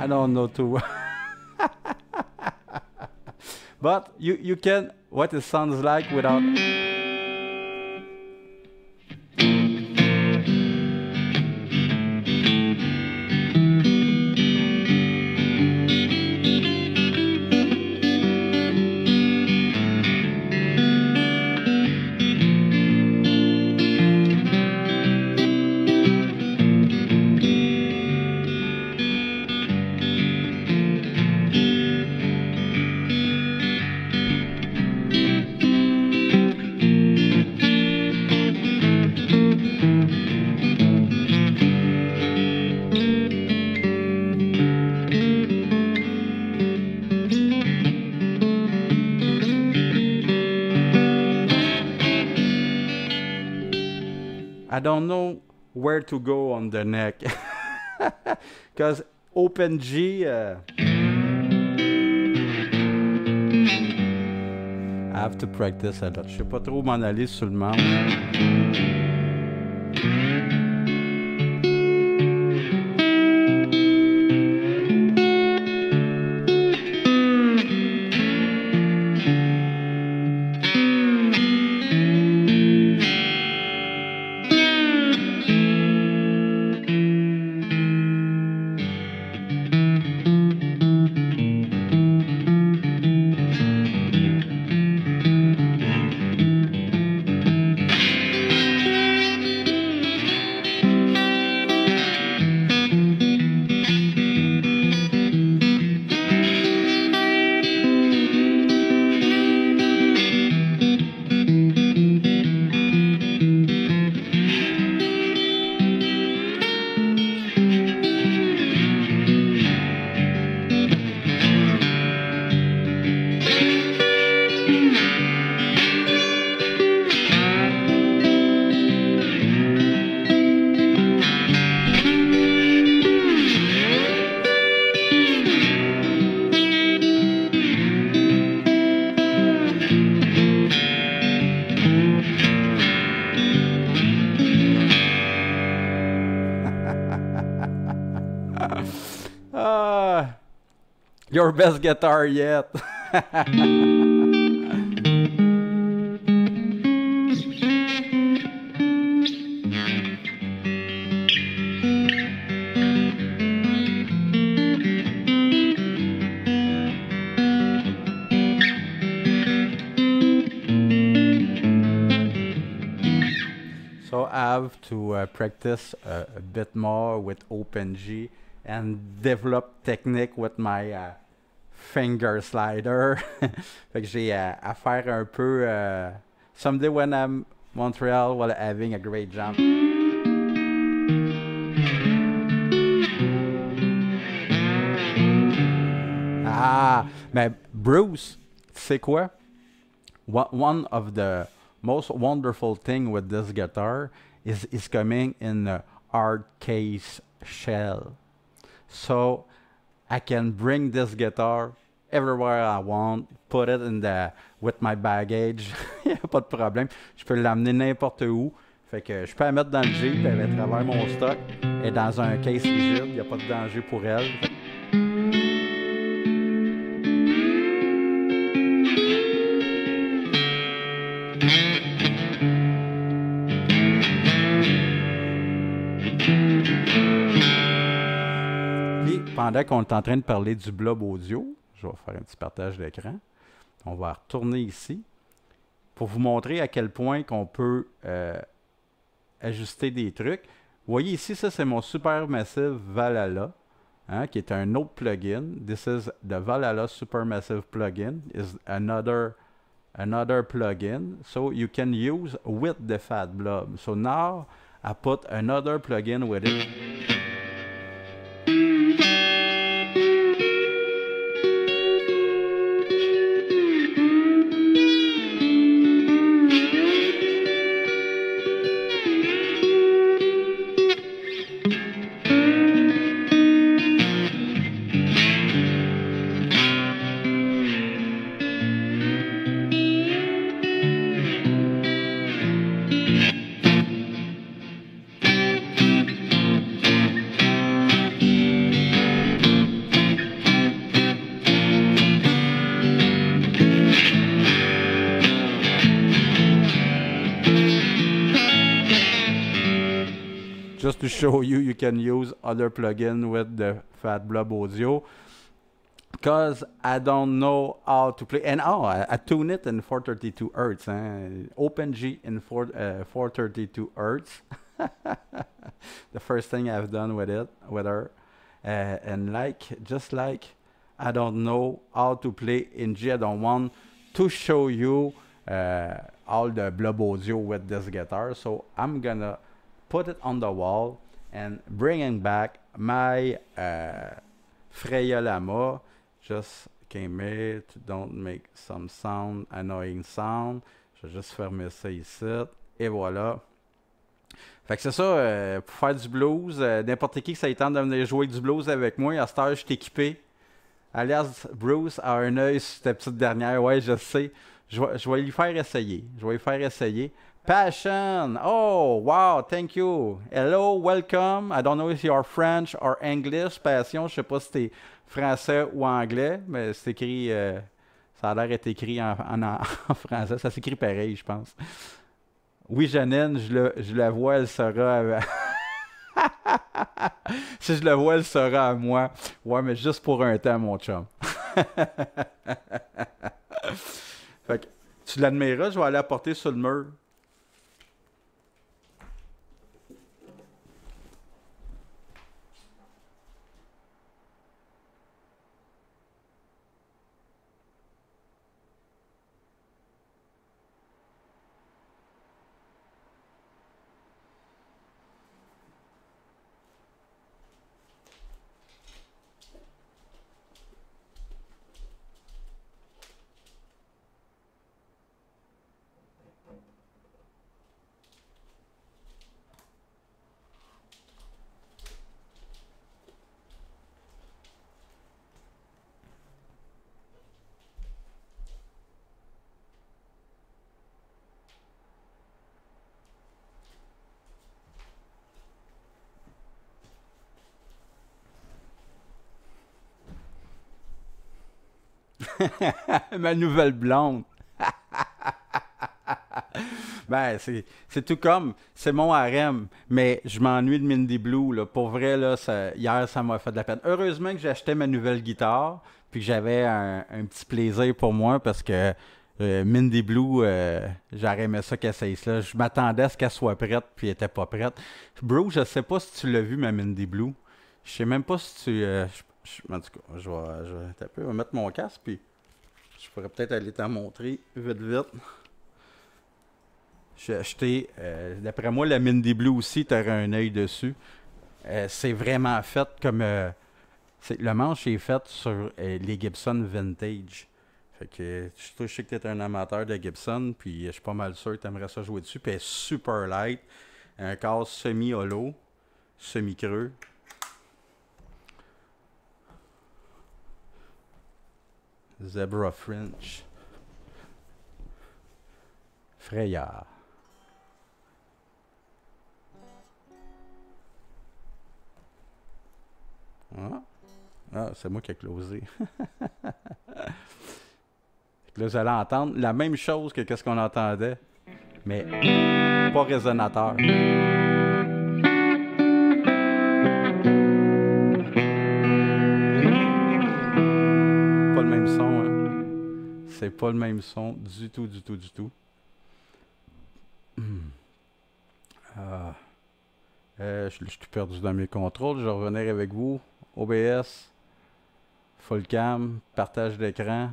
I don't know too. But you can what it sounds like without. I don't know where to go on the neck because open G. I have to practice a lot. Je sais pas trop où m'en aller sur le membre. Your best guitar yet. So I have to practice a bit more with open G and develop technique with my finger slider. Fait que j'ai à faire un peu. Someday when I'm Montreal, while having a great jump. Ah, mais Bruce, tu sais quoi? One of the most wonderful thing with this guitar is coming in a hard case shell. So I can bring this guitar everywhere I want, put it in the with my baggage, y a pas de problème. Je peux l'amener n'importe où. Fait que je peux la mettre dans le Jeep, elle va à travers mon stock, et dans un case rigide, il n'y a pas de danger pour elle. Pendant qu'on est en train de parler du blob audio, je vais faire un petit partage d'écran. On va retourner ici pour vous montrer à quel point qu'on peut ajuster des trucs. Vous voyez ici, ça c'est mon Supermassive Valhalla, hein, qui est un autre plugin. This is the Valhalla Supermassive plugin. Is another plugin. So you can use with the Fat Blob. So now I put another plugin with it. to show you you can use other plugin with the Fat Blob Audio. Because I don't know how to play. And I tune it in 432 Hertz. OpenG in 432 Hertz. The first thing I've done with her. And just like I don't know how to play in G, I don't want to show you all the Blob Audio with this guitar. So I'm gonna put it on the wall and bringing back my Freya Lama. Just came here to don't make some sound, annoying sound. Je vais juste fermer ça ici. Et voilà. Fait que c'est ça, pour faire du blues, n'importe qui que ça ait tente de venir jouer du blues avec moi, à cette heure, je suis équipé. Alias Bruce a un œil sur cette petite dernière, ouais, je sais. Je vais lui faire essayer. Passion! Oh, wow, thank you. Hello, welcome. I don't know if you're French or English. Passion, je sais pas si t'es français ou anglais, mais c'est écrit, ça a l'air d'être écrit en français. Ça s'écrit pareil, je pense. Oui, Janine, je la vois, elle sera... Si je la vois, elle sera à moi. Ouais, mais juste pour un temps, mon chum. Fait que, tu l'admireras, je vais aller la porter sur le mur. Ma nouvelle blonde. Ben, c'est tout comme, c'est mon harem, mais je m'ennuie de Mindy Blue, là. Pour vrai, là, hier, ça m'a fait de la peine. Heureusement que j'ai acheté ma nouvelle guitare, puis que j'avais un petit plaisir pour moi, parce que Mindy Blue, j'aurais aimé ça qu'elle s'aille là. Je m'attendais à ce qu'elle soit prête, puis elle était pas prête. Bro, je sais pas si tu l'as vu, ma Mindy Blue. Je sais même pas si tu... en tout cas, je vais mettre mon casque, puis je pourrais peut-être aller t'en montrer vite. J'ai acheté, d'après moi, la Mindy Blue aussi, tu aurais un œil dessus. C'est vraiment fait comme... le manche est fait sur les Gibson Vintage. Fait que je sais que tu es un amateur de Gibson, puis je suis pas mal sûr que tu aimerais ça jouer dessus. Puis elle est super light. Un cadre semi-holo, semi-creux. Zebra Fringe. Freya. Ah, c'est moi qui ai closé. Là, vous allez entendre la même chose que ce qu'on entendait, mais pas résonateur. Pas le même son, hein? C'est pas le même son du tout. Je suis perdu dans mes contrôles. Je vais revenir avec vous. OBS, full cam, partage d'écran.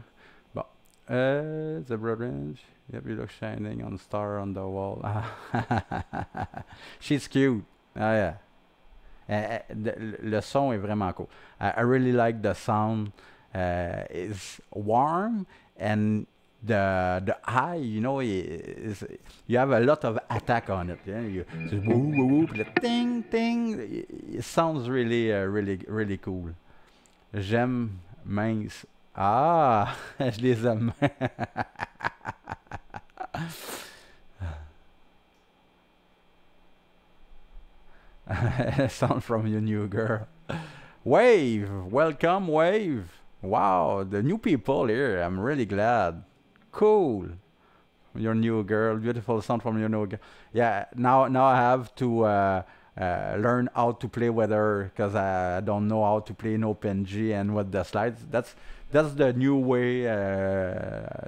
Bon. Zebra Range. Yep, you look shining on star on the wall. She's cute. Ah, yeah. Le son est vraiment cool. I really like the sound. It's warm and the high, you know, you have a lot of attack on it. Yeah? You just woo woo woo, the ting ting. It sounds really cool. J'aime mince. Ah, je les aime. Sound from your new girl. Wave, welcome, Wave. Wow, the new people here. I'm really glad. Cool. Your new girl, beautiful sound from your new girl. Yeah, now I have to learn how to play with her because I don't know how to play in OpenG and with the slides. That's the new way,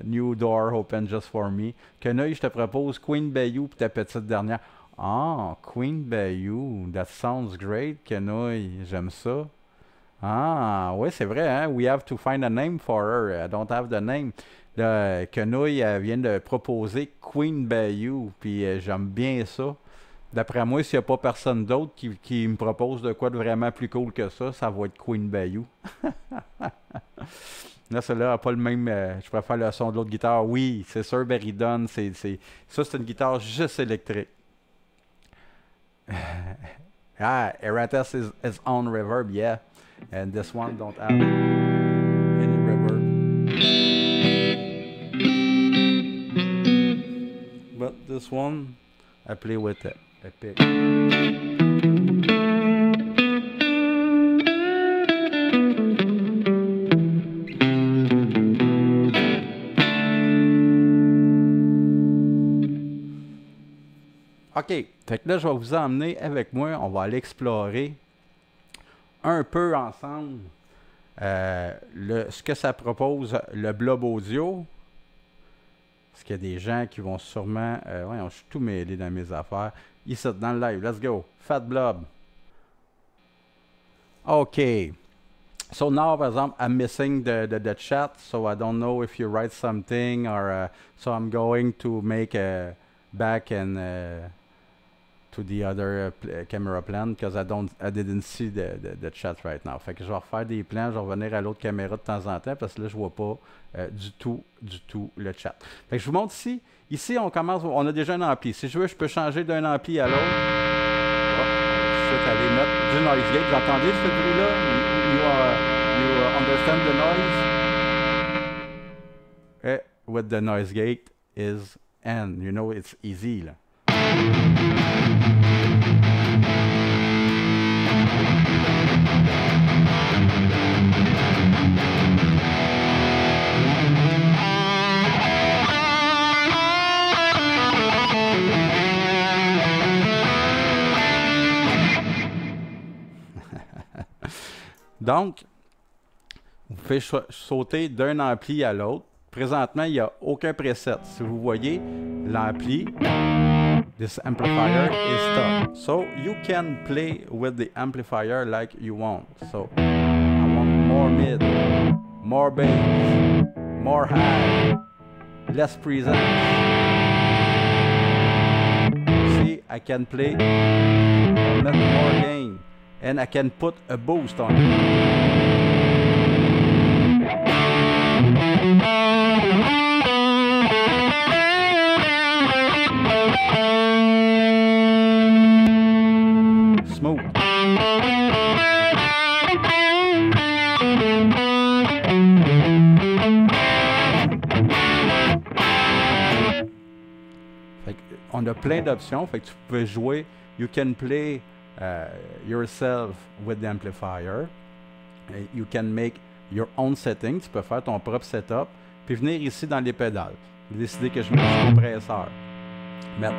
new door open just for me. Quenouille, je te propose Queen Bayou pour ta petite dernière. Ah, Queen Bayou, that sounds great, Quenouille, j'aime ça. Ah, oui, c'est vrai, hein? We have to find a name for her. I don't have the name. Là, Quenouille vient de proposer Queen Bayou, puis j'aime bien ça. D'après moi, s'il n'y a pas personne d'autre qui me propose de quoi de vraiment plus cool que ça va être Queen Bayou. Là, celle-là n'a pas le même... je préfère le son de l'autre guitare. Oui, c'est sûr, Baridon, ça, c'est une guitare juste électrique. Eratus is on reverb, yeah. And this one don't have any reverb. But this one, I play with it. I pick. OK. Fait que là, je vais vous emmener avec moi. On va aller explorer un peu ensemble ce que ça propose, le blob audio. Parce qu'il y a des gens qui vont sûrement... je suis tout mêlé dans mes affaires. Ici, dans le live. Let's go. Fat blob. OK. So now, par exemple, I'm missing the chat. So I don't know if you write something or... so I'm going to make a back and... to the other camera plan because I didn't see the chat right now. Fait que je vais refaire des plans, je vais revenir à l'autre caméra de temps en temps parce que là, je vois pas du tout le chat. Fait que je vous montre ici. Ici, on a déjà un ampli. Si je veux, je peux changer d'un ampli à l'autre. Je vais aller mettre du noise gate. Vous entendez ce bruit-là? You understand the noise? With the noise gate is N. You know, it's easy, là. Donc, vous pouvez sauter d'un ampli à l'autre. Présentement, il n'y a aucun preset. Si vous voyez, l'ampli, this amplifier is stop. So, you can play with the amplifier like you want. So, I want more mid, more bass, more high, less presence. See, I can play more gain. And I can put a boost on it. Smooth. On a plein d'options, fait que tu peux jouer. You can play yourself with the amplifier. You can make your own setting. Tu peux faire ton propre setup. Puis venir ici dans les pédales. Décider que je mets le compresseur. Mettre.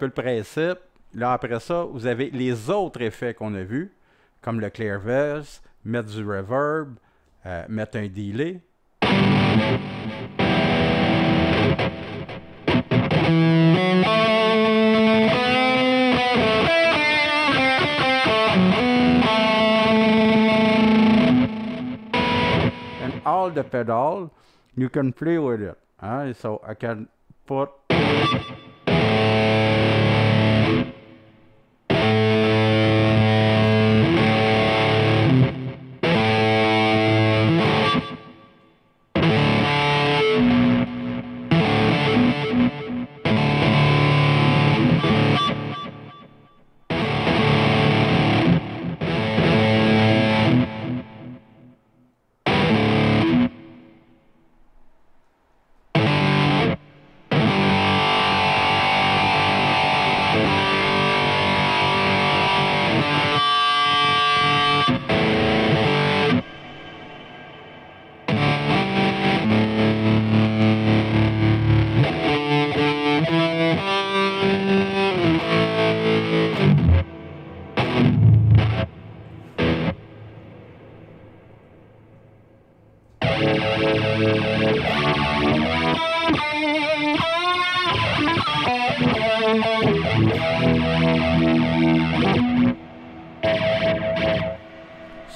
Le principe. Là, après ça, vous avez les autres effets qu'on a vus, comme le clear verse, mettre du reverb, mettre un delay. And all the pedal, you can play with it. So I can output.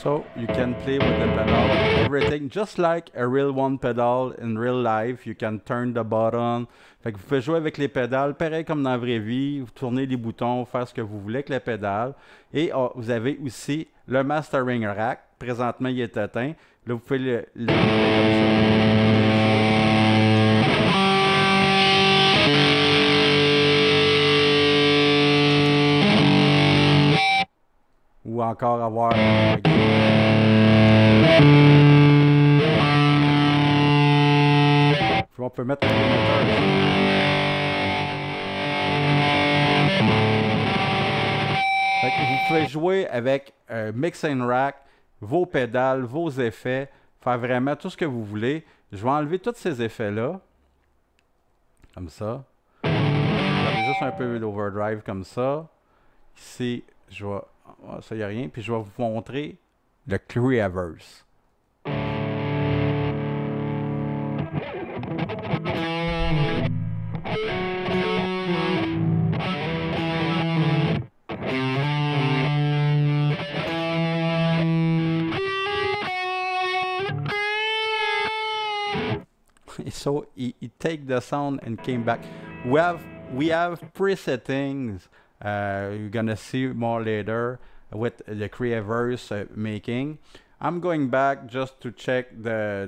So you can play with the pedal, everything, just like a real one pedal in real life. You can turn the button. Fait que vous pouvez jouer avec les pédales, pareil comme dans la vraie vie. Vous tournez les boutons, faire ce que vous voulez avec les pédales. Et vous avez aussi le mastering rack. Présentement, il est éteint. Là, vous pouvez le comme ça. Ou encore avoir on peut mettre un émetteur. Fait que vous pouvez jouer avec un mix and rack, vos pédales, vos effets, faire vraiment tout ce que vous voulez. Je vais enlever tous ces effets-là. Comme ça. J'avais juste un peu d'overdrive comme ça. Ici, je vais... Oh, ça, il n'y a rien. Puis je vais vous montrer le Creaverse. So he take the sound and came back. We have presettings. You're gonna see more later with the Creaverse making. I'm going back just to check no,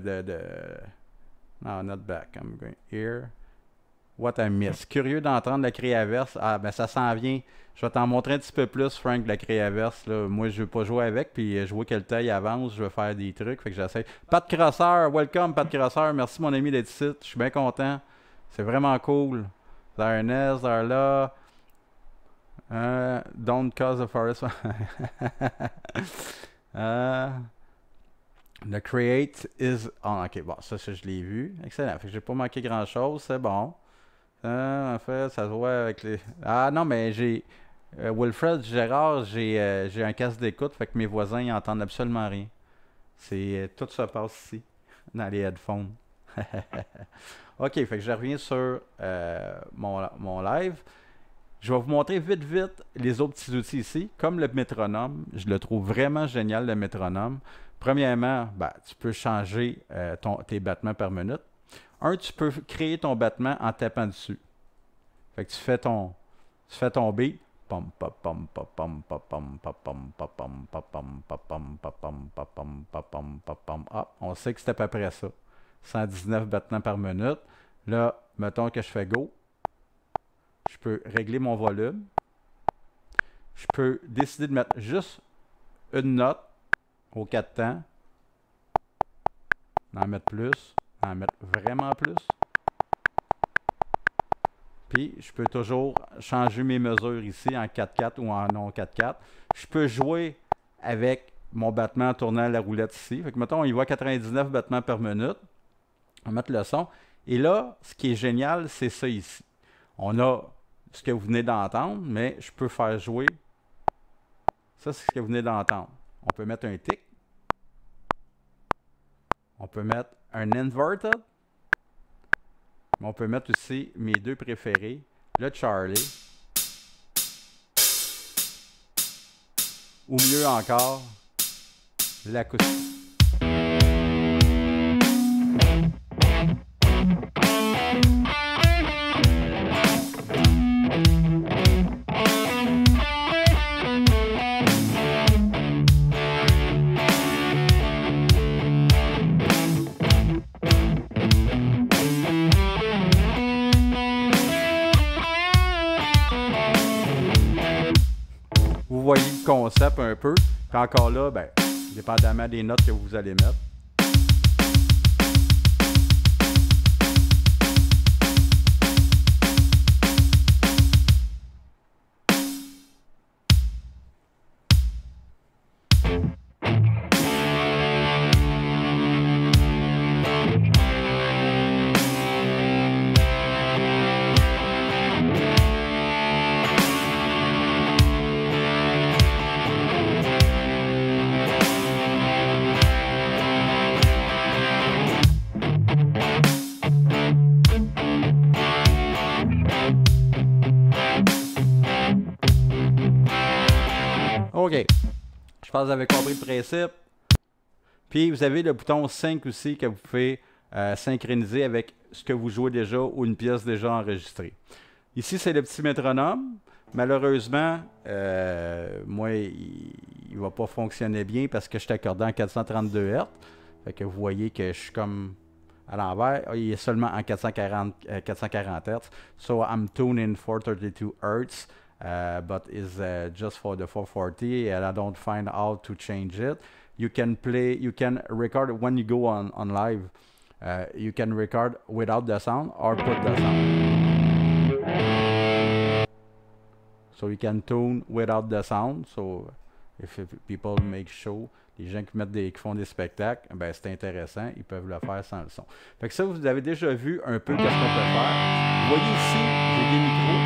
not back. I'm going here. What I missed. Curieux d'entendre le Creaverse. Ah, ben ça s'en vient. Je vais t'en montrer un petit peu plus, Frank, le Creaverse. Là. Moi, je ne veux pas jouer avec, puis je vois que le taille avance, je veux faire des trucs, fait que j'essaie. Pat Crosseur, welcome, Pat Crosseur. Merci, mon ami, d'être ici. Je suis bien content. C'est vraiment cool. Ernest, là. Don't cause a forest. The create is... Oh, ok, bon, ça je l'ai vu. Excellent. Fait que j'ai pas manqué grand-chose, c'est bon. En fait, ça se voit avec les... Ah non, mais j'ai... Wilfred Gérard, j'ai un casque d'écoute, fait que mes voisins ils entendent absolument rien. Tout se passe ici, dans les headphones. Ok, fait que je reviens sur mon live. Je vais vous montrer vite les autres petits outils ici, comme le métronome. Je le trouve vraiment génial, le métronome. Premièrement, ben, tu peux changer tes battements par minute. Tu peux créer ton battement en tapant dessus. Fait que tu fais ton beat. Hop, on sait que c'est à peu près ça. 119 battements par minute. Là, mettons que je fais go. Je peux régler mon volume. Je peux décider de mettre juste une note aux 4 temps. En mettre plus. En mettre vraiment plus. Puis, je peux toujours changer mes mesures ici en 4-4 ou en non 4-4. Je peux jouer avec mon battement en tournant la roulette ici. Fait que, mettons, on y voit 99 battements par minute. On va mettre le son. Et là, ce qui est génial, c'est ça ici. On a ce que vous venez d'entendre, mais je peux faire jouer. Ça, c'est ce que vous venez d'entendre. On peut mettre un tick. On peut mettre un inverted. Mais on peut mettre aussi mes deux préférés, le Charlie. Ou mieux encore, l'acoustique. voyez le concept un peu. Puis encore là, ben, dépendamment des notes que vous allez mettre. OK. Je pense que vous avez compris le principe. Puis, vous avez le bouton Sync aussi que vous pouvez synchroniser avec ce que vous jouez déjà ou une pièce déjà enregistrée. Ici, c'est le petit métronome. Malheureusement, moi, il ne va pas fonctionner bien parce que je suis accordé en 432 Hz. Fait que vous voyez que je suis comme à l'envers. Il est seulement en 440 Hz. So, I'm tuning 432 Hz. But is just for the 440 and I don't find out to change it. You can record when you go on live. You can record without the sound or put the sound. So you can tune without the sound. So if people make show, les gens qui font des spectacles, ben c'est intéressant, ils peuvent le faire sans le son. Fait que ça, vous avez déjà vu un peu qu'est-ce qu'on peut faire. Vous voyez ici, j'ai des micros.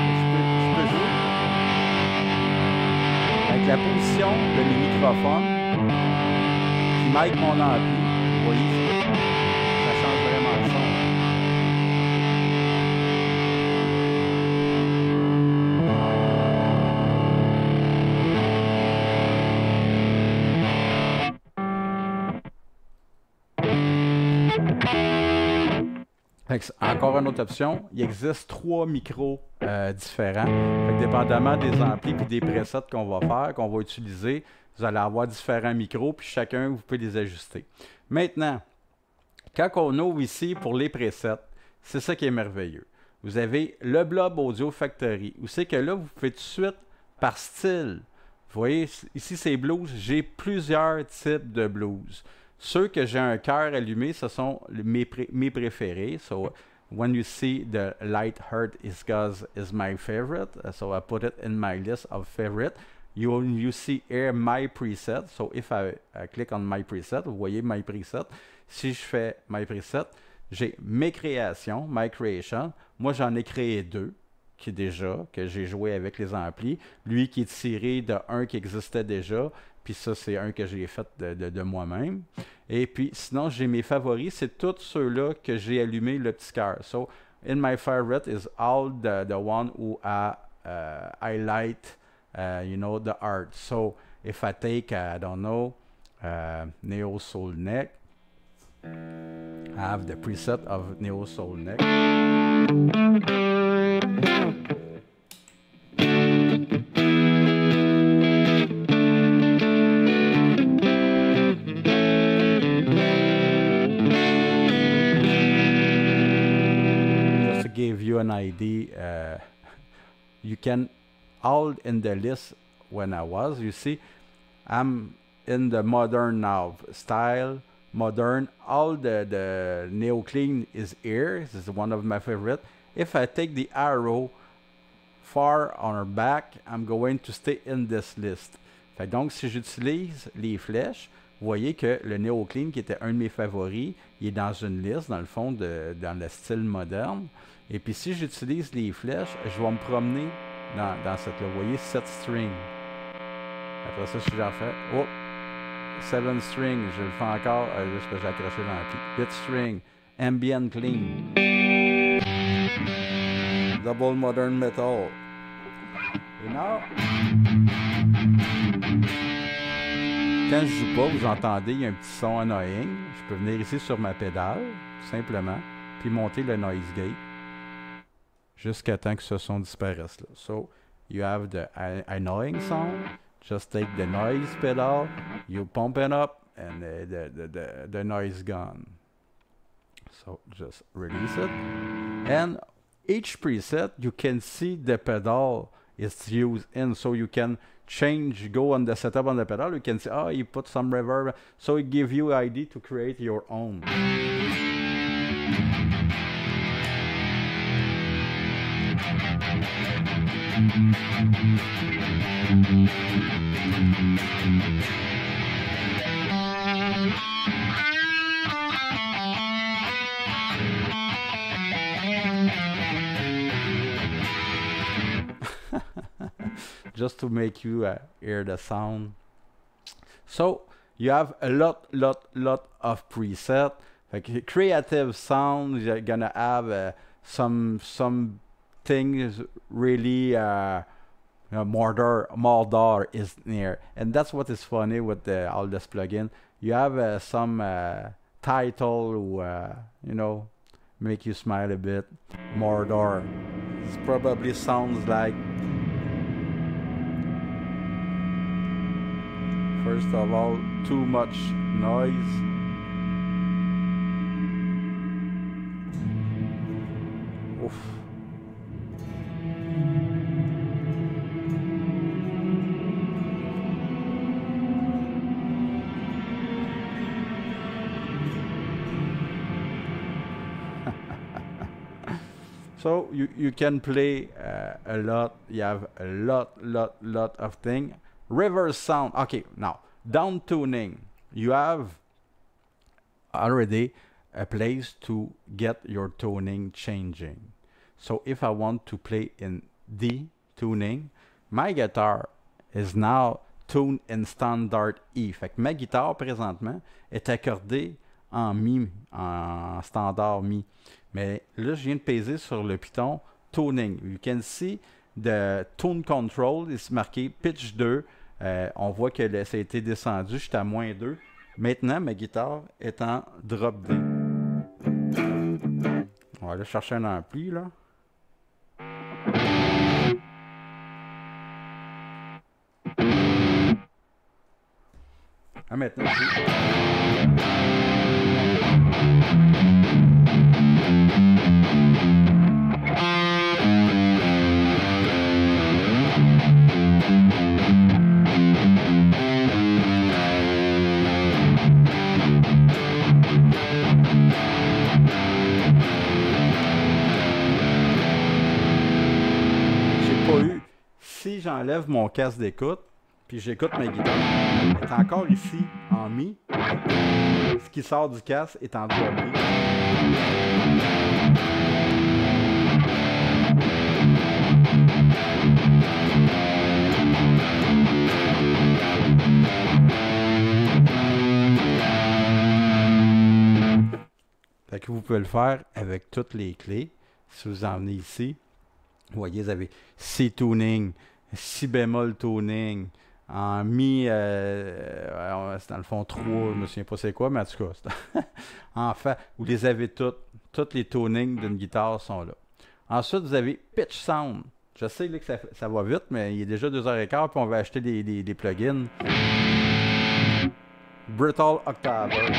Je peux jouer avec la position de mes microphones qui mic mon ampli. Vous voyez, ça change vraiment le son. Encore une autre option, il existe 3 micros différents. Fait que dépendamment des amplis et des presets qu'on va faire, qu'on va utiliser, vous allez avoir différents micros, puis chacun, vous pouvez les ajuster. Maintenant, quand on ouvre ici pour les presets, c'est ça qui est merveilleux. Vous avez le Blob Audio Factory, où c'est que là, vous pouvez tout de suite, par style, vous voyez, ici c'est blues, j'ai plusieurs types de blues. Ceux que j'ai un cœur allumé, ce sont mes préférés. So, when you see the light heart is my favorite. So, I put it in my list of favorite. You see here my preset. So, if I click on my preset, vous voyez my preset. Si je fais my preset, j'ai mes créations, my creation. Moi, j'en ai créé 2 que j'ai joué avec les amplis. Lui qui est tiré de un qui existait déjà. Puis ça, c'est un que j'ai fait de moi-même. Et puis, sinon, j'ai mes favoris. C'est tous ceux-là que j'ai allumé le petit cœur. So, in my favorite is all the one who highlight, the art. So, if I take, I don't know, Neo Soul Neck, I have the preset of Neo Soul Neck. Give you an idea, you can all in the list when I was, you see, I'm in the modern now style, modern, all the Neo Clean is here. This is one of my favorite. If I take the arrow far on our back, I'm going to stay in this list. Fait donc, si j'utilise les flèches, vous voyez que le Neo Clean, qui était un de mes favoris, il est dans une liste, dans le fond, dans le style moderne. Et puis, si j'utilise les flèches, je vais me promener dans cette là. Vous voyez, 7 strings. Après ça, si j'en fais, 7 strings, je le fais encore, juste que j'ai accroché l'ampli. 8 strings, ambient clean. Double modern metal. Et là, quand je joue pas, vous entendez, il y a un petit son annoying. Je peux venir ici sur ma pédale, tout simplement, puis monter le noise gate jusqu'à temps que ce son disparaisse. Là. So, you have the annoying sound. Just take the noise pedal, you pump it up, and the noise gone. So, just release it. And each preset, you can see the pedal is used in, so you can change, go on the setup on the pedal, you can see, oh, you put some reverb. So it gives you an idea to create your own. Just to make you hear the sound. So you have a lot of preset. Like creative sound, you're gonna have some things really Mordor is near, and that's what is funny with all this plugin. You have some title who you know, make you smile a bit. Mordor. It probably sounds like, first of all, too much noise. Oof. So you can play a lot. You have a lot of things. Reverse sound. Okay, now down tuning. You have already a place to get your tuning changing. So if I want to play in D tuning, my guitar is now tuned in standard E. Fait que ma guitare présentement est accordée en Mi, en standard Mi. Mais là, je viens de peser sur le piton tuning. You can see the tune control is marqué pitch 2. On voit que ça a été descendu, je suis à -2. Maintenant, ma guitare est en drop D. On va aller chercher un ampli, là. Ah, maintenant, si j'enlève mon casque d'écoute, puis j'écoute ma guitare, elle est encore ici en Mi. Ce qui sort du casque est en drop D. Fait que vous pouvez le faire avec toutes les clés. Si vous en venez ici, vous voyez, vous avez C tuning, Si bémol tuning, en Mi, c'est dans le fond 3, je me souviens pas c'est quoi, mais en tout cas, enfin, vous les avez toutes les tunings d'une guitare sont là. Ensuite, vous avez Pitch Sound. Je sais là, que ça va vite, mais il est déjà 2h15, puis on va acheter des plugins. Brittle Octaver.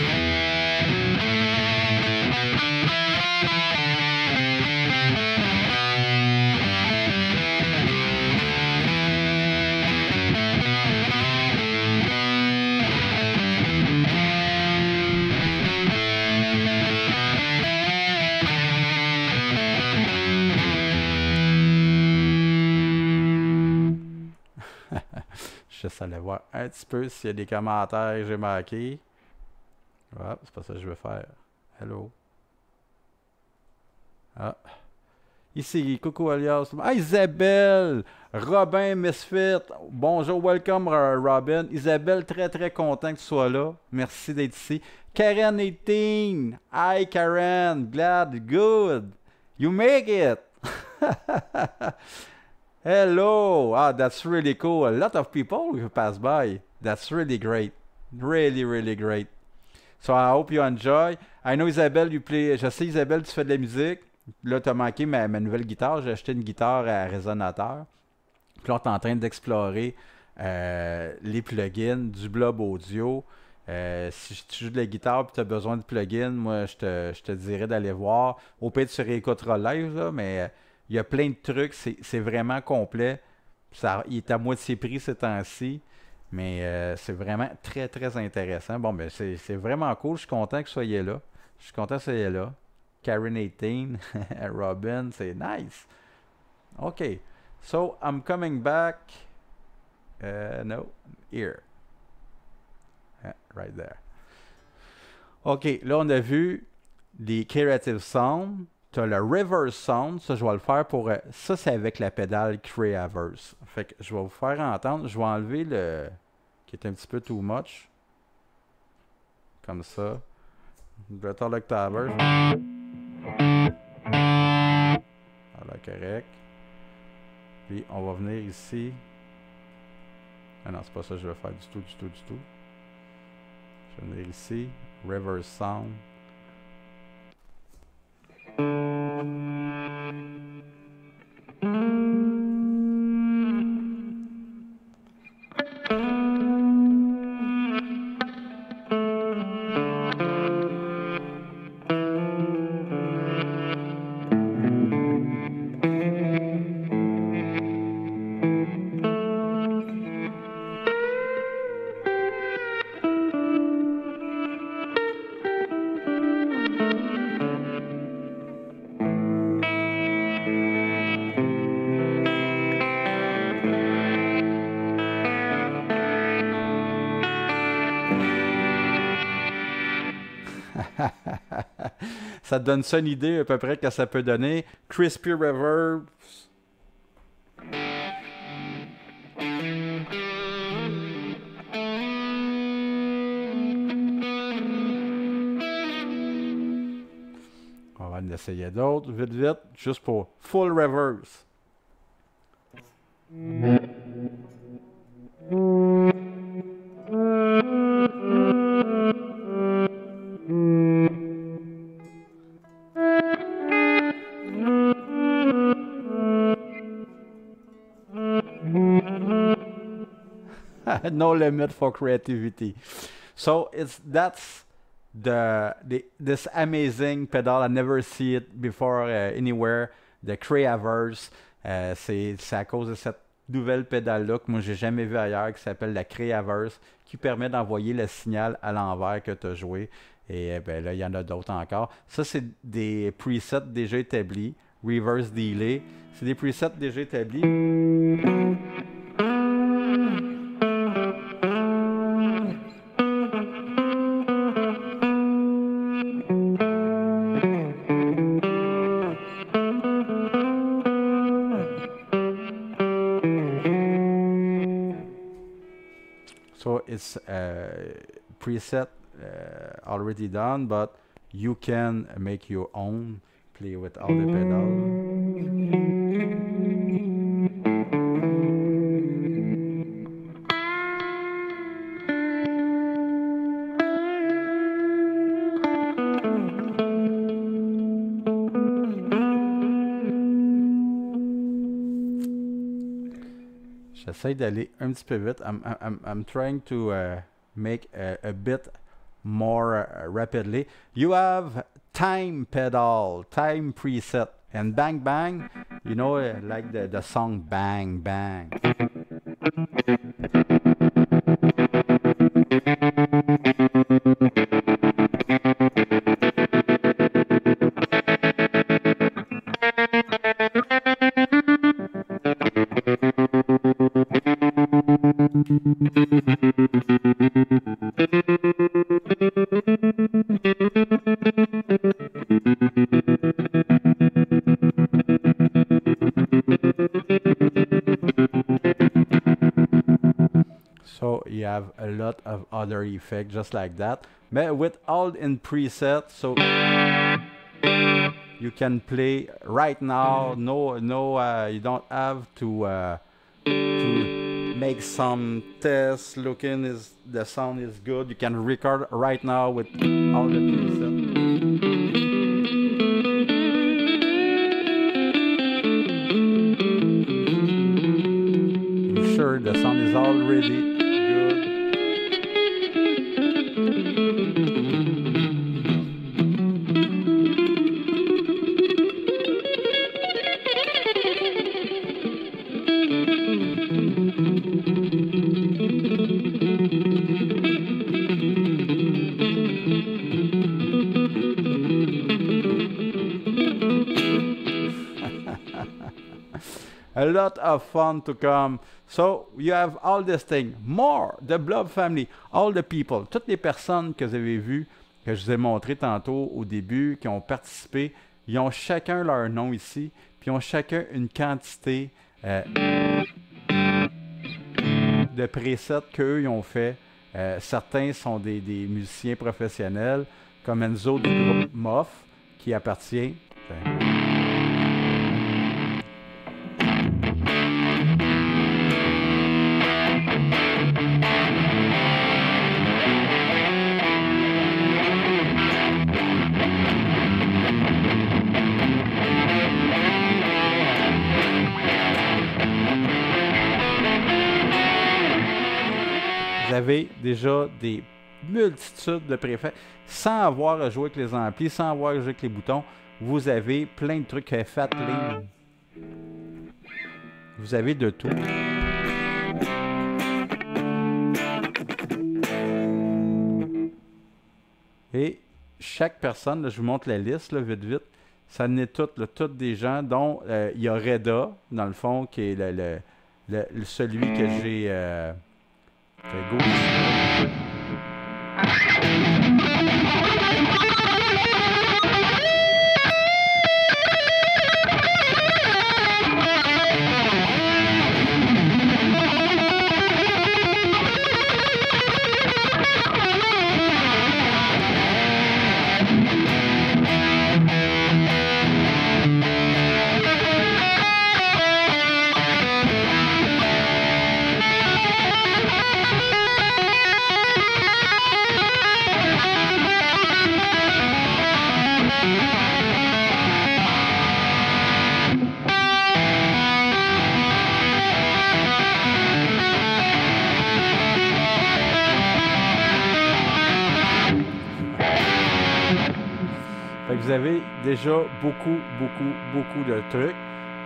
Je laisse aller voir un petit peu s'il y a des commentaires que j'ai marqués. Ah, c'est pas ça que je veux faire. Hello. Ah. Ici, coucou alias. Ah, Isabelle! Robin Misfit. Bonjour, welcome Robin. Isabelle, très content que tu sois là. Merci d'être ici. Karen 18. Hi Karen. Glad, good. You make it. Hello! Ah, that's really cool. A lot of people who pass by. That's really great. Really great. So I hope you enjoy. I know Isabelle, you play. Je sais, Isabelle, tu fais de la musique. Là, tu as manqué ma nouvelle guitare. J'ai acheté une guitare à résonateur. Puis là, tu es en train d'explorer les plugins du blob audio. Si tu joues de la guitare et tu as besoin de plugins, moi, je te dirais d'aller voir. Au pire, tu réécouteras live, là, mais il y a plein de trucs. C'est vraiment complet. Il est à moitié prix ces temps-ci. Mais c'est vraiment très, très intéressant. Bon, ben c'est vraiment cool. Je suis content que vous soyez là. Je suis content que vous soyez là. Karen 18, Robin, c'est nice. OK. So, I'm coming back. No, here. Right there. OK, là, on a vu les Creative Sound. Tu as le Reverse Sound. Ça, je vais le faire pour... ça, c'est avec la pédale Creaverse. Fait que je vais vous faire entendre. Je vais enlever le... qui est un petit peu too much. Comme ça. Guitar Octaver. Voilà, correct. Puis, on va venir ici. Ah non, c'est pas ça que je vais faire du tout. Je vais venir ici. Reverse Sound. Ça te donne ça une idée à peu près que ça peut donner. Crispy Reverb. On va en essayer d'autres, vite, juste pour full reverse. No limit for creativity. So that's this amazing pedal. I never see it before anywhere. The Creaverse. C'est à cause de cette nouvelle pédale-là que moi j'ai jamais vu ailleurs, qui s'appelle la Creaverse, qui permet d'envoyer le signal à l'envers que tu as joué. Et ben là, il y en a d'autres encore. Ça, c'est des presets déjà établis. Reverse Delay. C'est des presets déjà établis. So it's preset already done, but you can make your own, play with all the pedals. J'essaie d'aller un petit peu vite. I'm trying to make a bit more rapidly. You have time pedal, time preset, and bang bang. You know, like the song Bang Bang. So you have a lot of other effects just like that, but with all in preset, so you can play right now. You don't have to make some tests. Looking is the sound is good. You can record right now with all the presets. Sure, the sound is already good. A lot of fun to come. So, you have all this thing. More, the Blob family, all the people, toutes les personnes que vous avez vues, que je vous ai montré tantôt au début, qui ont participé, ils ont chacun leur nom ici, puis ils ont chacun une quantité de presets qu'eux ils ont fait. Certains sont des musiciens professionnels, comme Enzo du groupe Moff, qui appartient. Vous avez déjà des multitudes de préfets. Sans avoir à jouer avec les amplis, sans avoir à jouer avec les boutons, vous avez plein de trucs. Fat Lean. Vous avez de tout. Et chaque personne, là, je vous montre la liste, là, vite, vite. Ça en est toutes des gens, dont il y a Reda, dans le fond, qui est celui que j'ai... Vous avez déjà beaucoup de trucs.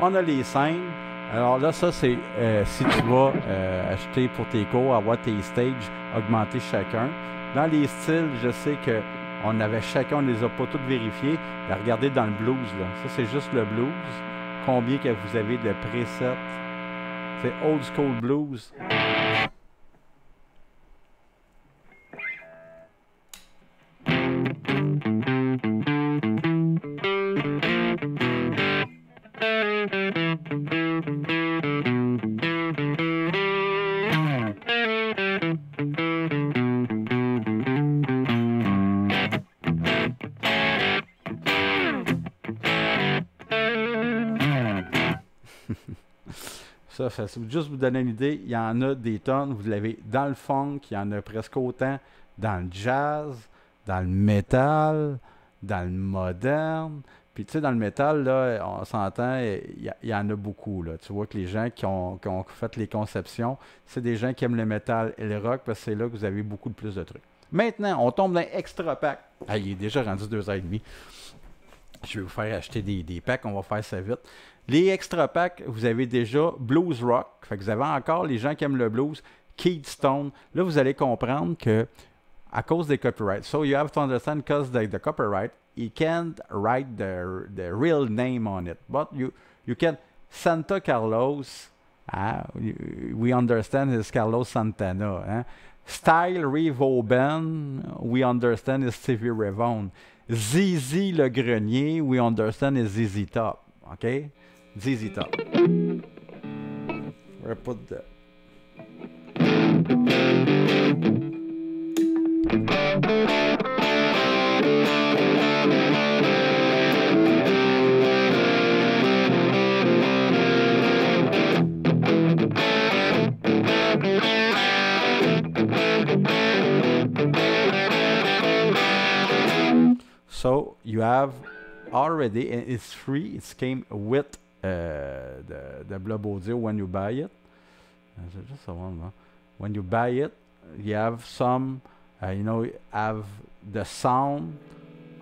On a les scènes. Alors là, ça, c'est si tu vas acheter pour tes cours, avoir tes stages, augmenter chacun. Dans les styles, je sais qu'on avait chacun, on ne les a pas tous vérifiés. Mais regardez dans le blues, là. Ça, c'est juste le blues. Combien que vous avez de presets? C'est old school blues. Ça, juste vous donner une idée, il y en a des tonnes. Vous l'avez dans le funk, il y en a presque autant dans le jazz, dans le métal, dans le moderne. Puis tu sais, dans le métal, là, on s'entend, il y en a beaucoup. Là. Tu vois que les gens qui ont fait les conceptions, c'est des gens qui aiment le métal et le rock parce que c'est là que vous avez beaucoup de plus de trucs. Maintenant, on tombe dans un extra pack. Ah, il est déjà rendu 2h30. Je vais vous faire acheter des packs, on va faire ça vite. Les extra packs, vous avez déjà Blues Rock. Fait que vous avez encore les gens qui aiment le blues, Keith Stone. Là, vous allez comprendre que à cause des copyrights. So you have to understand because the copyright, you can't write the real name on it. But you can Santa Carlos. We understand is Carlos Santana. Hein? Style Revoben, we understand is Stevie Ray Vaughan. ZZ Le Grenier, we understand is ZZ Top. Okay? ZZ Top. We'll put the... So you have already, and it's free. It came with the Blob Audio when you buy it. Just a one, when you buy it, you have some, have the sound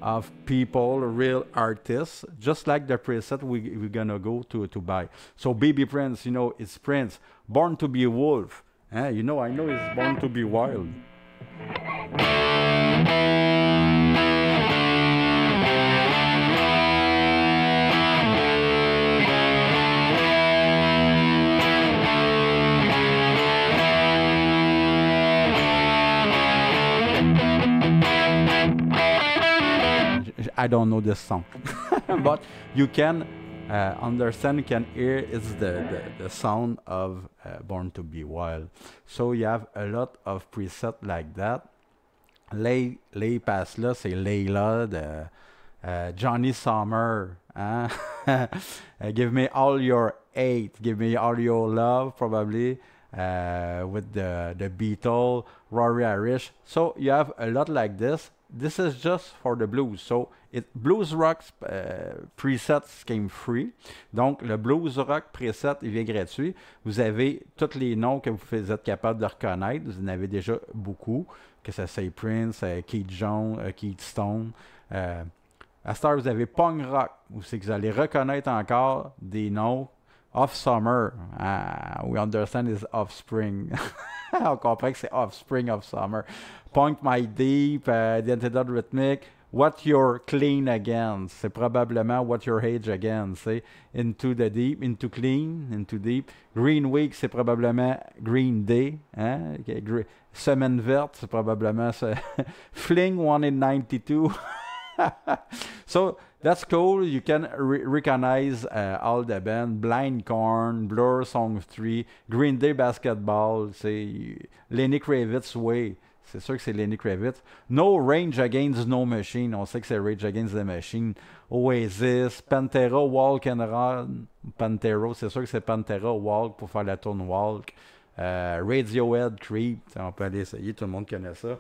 of people, real artists, just like the preset we're gonna go to buy. So Baby Prince, you know, it's Prince, Born to be a Wolf. You know, I know it's Born to be Wild. I don't know this song, but you can understand, you can hear it's the sound of Born to be Wild. So you have a lot of presets like that. Les passe là, c'est Layla de Johnny Summer. Hein? Give me all your hate, give me all your love, probably. With the Beatles, Rory Irish. So you have a lot like this. This is just for the blues. So blues rock presets came free. Donc le blues rock preset, il vient gratuit. Vous avez tous les noms que vous êtes capable de reconnaître. Vous en avez déjà beaucoup. Que ça soit Prince, Keith Jones, Keith Stone. À cette heure, vous avez punk rock. C'est que vous allez reconnaître encore des noms. Off Summer, we understand is Offspring. On comprend que c'est Offspring of Summer. Punk My Deep, The Antidote Rhythmic, What You're Clean Against. C'est probablement What Your Age Against. C'est Into the Deep, Into Clean, Into Deep. Green Week, c'est probablement Green Day. Hein? Semaine Verte, c'est probablement Fling 192. So that's cool. You can recognize all the band. Blind Corn, Blur, Song 3, Green Day Basketball, c'est Lenny Kravitz Way. C'est sûr que c'est Lenny Kravitz. No Rage Against No Machine. On sait que c'est Rage Against the Machine. Oasis, Pantera, Walk and Run. Pantera, c'est sûr que c'est Pantera, Walk pour faire la tune Walk. Radiohead, Creep. On peut aller essayer, tout le monde connaît ça.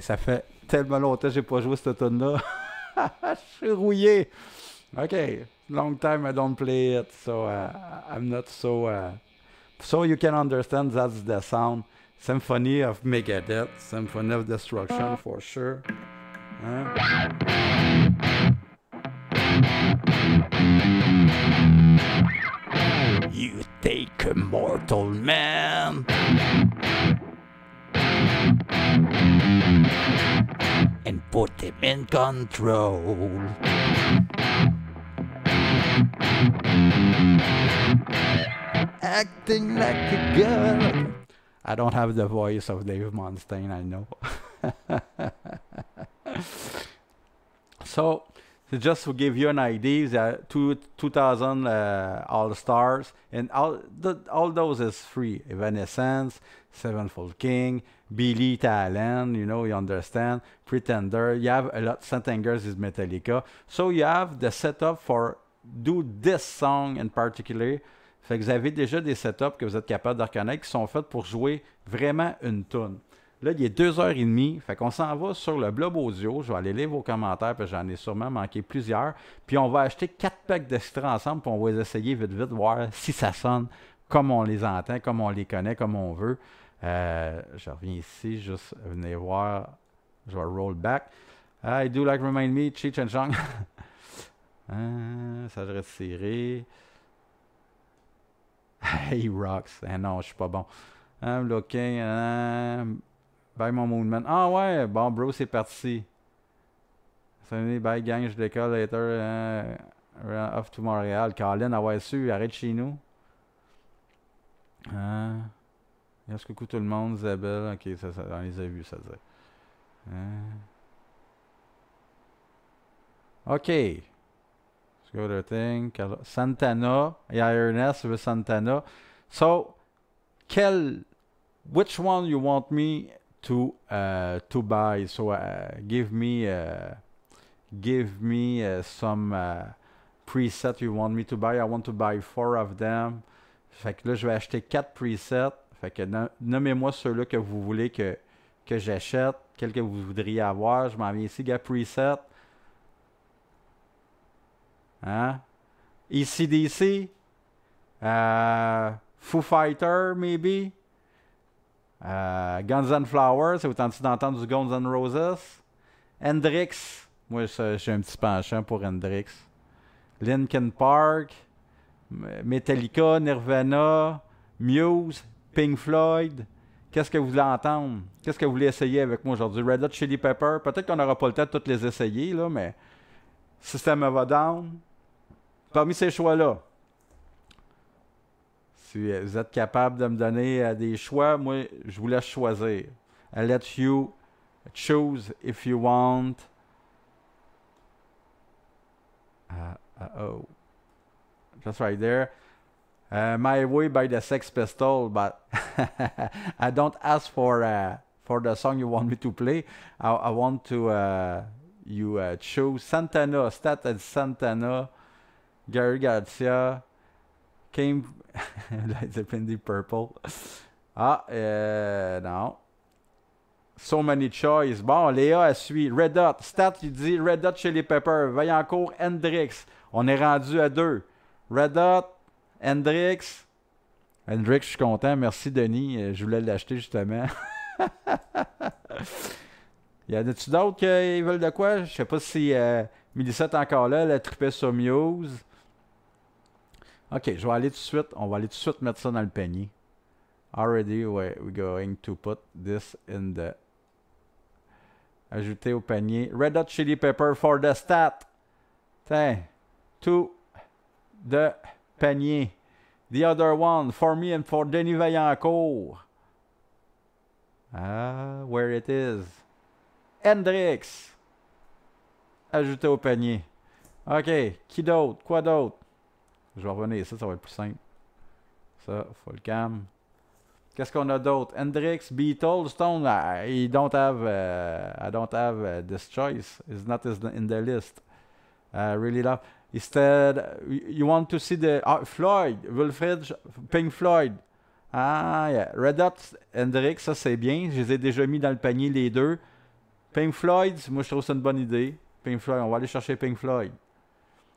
Ça fait tellement longtemps que j'ai pas joué cette tune-là. Je suis rouillé. OK. Long time I don't play it, so I'm not so... So you can understand that's the sound. Symphony of Megadeth, Symphony of Destruction, for sure. Hein? You take a mortal man and put him in control. Acting like a girl. I don't have the voice of Dave Mustaine, I know. So, just to give you an idea, 2000 All-Stars, and all those is free. Evanescence, Sevenfold King, Billy Talent, you know, you understand, Pretender, you have a lot, Saint Anger's is Metallica. So you have the setup for do this song in particular. Fait que vous avez déjà des setups que vous êtes capable de reconnaître qui sont faits pour jouer vraiment une tune. Là, il est 2h30, fait qu'on s'en va sur le blog audio. Je vais aller lire vos commentaires, parce que j'en ai sûrement manqué plusieurs. Puis on va acheter 4 packs d'extraits ensemble, puis on va les essayer vite, voir si ça sonne comme on les entend, comme on les connaît, comme on veut. Je reviens ici, juste venez voir. Je vais roll back. I do like remind me, Cheech and Chong. Ça, je retirer. Hey, rocks. Ah non, je suis pas bon. I'm looking. Bye, mon Moonman. Ah ouais, bon, bro, c'est parti. Salut, bye, gang, je décolle later. Off to Montréal. Colin, avoir su, arrête chez nous. Est-ce que tout le monde, Isabelle? Ok, ça, on les a vus, ça dit. Ok. Let's go to the thing. Santana. Yeah, Ernest with Santana. So, which one you want me to buy? So, give me some preset you want me to buy. I want to buy 4 of them. Fait que là, je vais acheter 4 presets. Fait que nommez-moi ceux-là que vous voulez que j'achète. Quels que vous voudriez avoir. Je m'en viens ici, gars, preset. Hein? AC/DC. Foo Fighter, maybe. Guns N' Flowers. Ça vous tente d'entendre du Guns N' Roses? Hendrix. Moi, j'ai un petit penchant pour Hendrix. Linkin Park. Metallica, Nirvana, Muse, Pink Floyd. Qu'est-ce que vous voulez entendre? Qu'est-ce que vous voulez essayer avec moi aujourd'hui? Red Hot Chili Pepper. Peut-être qu'on n'aura pas le temps de toutes les essayer, là, mais System of a Down. Parmi ces choix-là, si vous êtes capable de me donner des choix, moi, je vous laisse choisir. I let you choose if you want. Oh. Just right there. My Way by the Sex Pistols, but I don't ask for the song you want me to play. I want to you choose Santana, Stat and Santana, Gary Garcia, came like the Deep Purple. Non. So many choice. Bon, Léa, elle suit. Red Hot. Stat, il dit Red Hot Chili Pepper. Vaillancourt, Hendrix. On est rendu à 2. Red Hot, Hendrix. Hendrix, je suis content. Merci, Denis. Je voulais l'acheter, justement. Y en a-tu d'autres qui veulent de quoi? Je sais pas si Mélissa est encore là. Elle a trippé sur Muse. Ok, je vais aller tout de suite. On va aller tout de suite mettre ça dans le panier. Already, we're going to put this in the... Ajouter au panier. Red Hot Chili Pepper for the stat. Tiens. To the panier. The other one for me and for Denis Vaillancourt. Where it is. Hendrix. Ajouter au panier. OK. Qui d'autre? Quoi d'autre? Je vais revenir. Ça va être plus simple. Ça, full cam. Qu'est-ce qu'on a d'autre? Hendrix, Beatles, Stone. I don't have this choice. It's not in the list. Really love. Instead, you want to see the Floyd, Wilfred, Pink Floyd. Yeah. Red Hot, Hendrix, ça c'est bien. Je les ai déjà mis dans le panier les deux. Pink Floyd, moi je trouve ça une bonne idée. Pink Floyd, on va aller chercher Pink Floyd.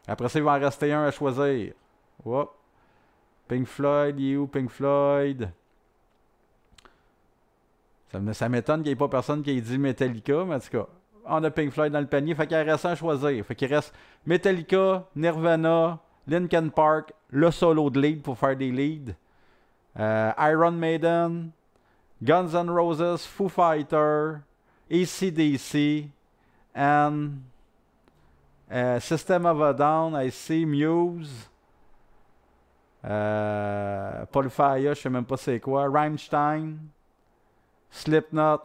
Après ça, il va en rester un à choisir. Whoop. Pink Floyd, il est où Pink Floyd? Ça m'étonne qu'il n'y ait pas personne qui ait dit Metallica, mais en tout cas, on a Pink Floyd dans le panier, fait qu'il reste un à choisir. Fait qu'il reste Metallica, Nirvana, Linkin Park, le solo de lead pour faire des leads, Iron Maiden, Guns N' Roses, Foo Fighter, AC/DC, and System of a Down, I see, Muse, Polyphia, je sais même pas c'est quoi, Rammstein, Slipknot.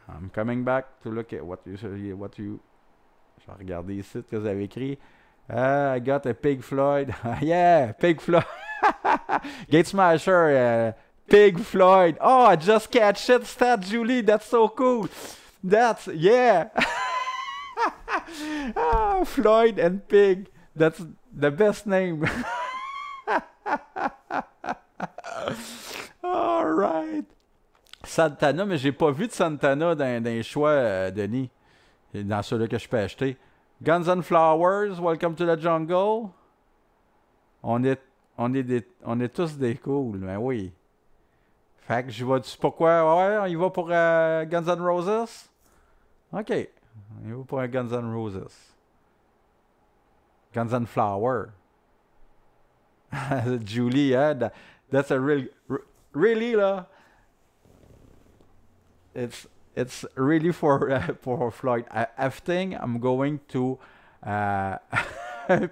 I'm coming back to look at what you... Je vais regarder ici ce que vous avez écrit. I got a Pink Floyd. Yeah, Pink Floyd. Gate Smasher. Pink Floyd. Oh, I just catch it. Stat Julie. That's so cool. That's... Yeah. Floyd and Pig. That's the best name. All right. Santana, mais j'ai pas vu de Santana dans les choix, Denis. Dans ceux-là que je peux acheter. Guns N' Flowers, Welcome to the Jungle. On est tous des cools, mais oui. Fait que je vais... Pourquoi? Ouais, on y va pour Guns N' Roses? OK. On y va pour un Guns N' Roses. Guns N' Flower. Julie, yeah, that's a really lah. It's really for Floyd. I think I'm going to uh,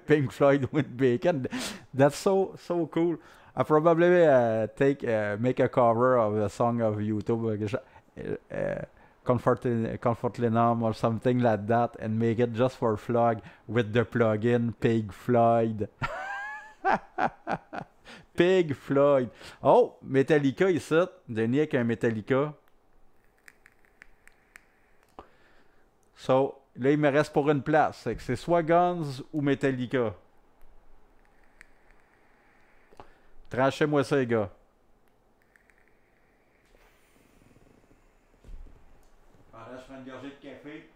Pink Floyd with Bacon. That's so cool. I probably make a cover of a song of YouTube, Comfort Lenum or something like that, and make it just for Floyd with the plugin Pink Floyd. Pink Floyd. Oh, Metallica ici. Denis avec un Metallica. So, là, il me reste pour une place. C'est soit Guns ou Metallica. Tranchez-moi ça, les gars. Pendant que je prends une gorgée de café.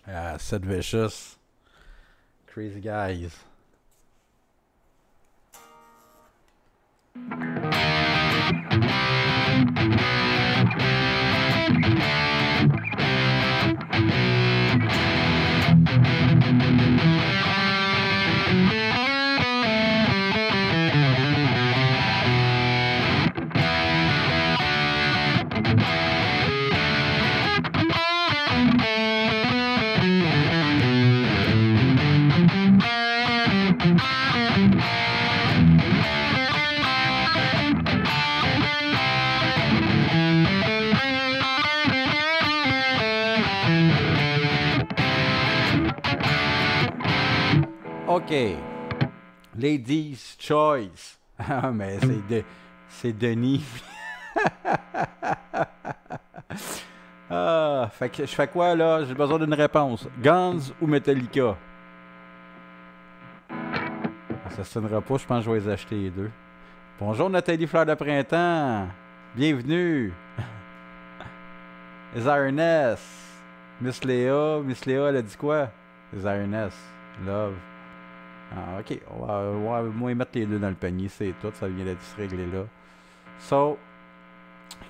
Ah, Sid Vicious. Crazy guys. OK. Ladies Choice. Ah, mais c'est Denis. Ah, fait que je fais quoi là? J'ai besoin d'une réponse. Guns ou Metallica? Ça se tiendra pas, je pense que je vais les acheter les deux. Bonjour Nathalie Fleur de Printemps. Bienvenue. Les Ironess. Miss Léa, elle a dit quoi? Les Ironess. Love. Ah, ok, on va moi mettre les deux dans le panier, c'est tout, ça vient d'être réglé là. So,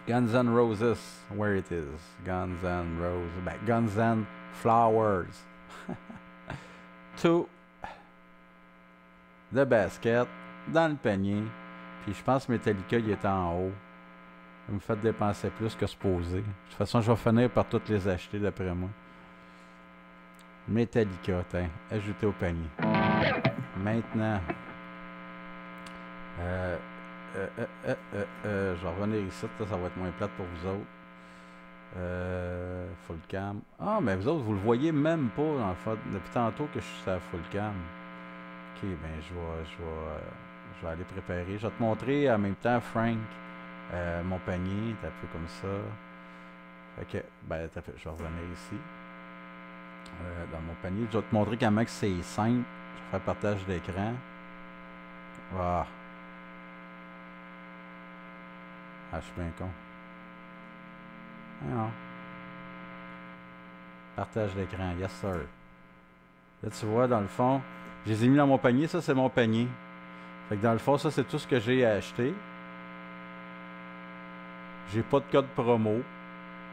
Guns N' Roses, where it is. Guns N' Roses, ben, Guns N' Flowers. To the basket, dans le panier. Puis je pense que Metallica, il est en haut. Vous me faites dépenser plus que supposé. De toute façon, je vais finir par toutes les acheter d'après moi. Metallica, tiens, ajouté au panier. Maintenant, je vais revenir ici, ça va être moins plate pour vous autres. Full cam. Ah, mais vous autres, vous le voyez même pas, en fait, depuis tantôt que je suis à full cam. Ok, ben je vais aller préparer. Je vais te montrer en même temps, Frank, mon panier, un peu comme ça. Fait que, ben, je vais revenir ici. Dans mon panier. Je vais te montrer comment c'est simple. Je vais faire partage d'écran. Ah. Ah, je suis bien con. Ah non. Partage d'écran. Yes, sir. Là, tu vois, dans le fond, je les ai mis dans mon panier. Ça, c'est mon panier. Fait que dans le fond, ça, c'est tout ce que j'ai à acheter. J'ai pas de code promo.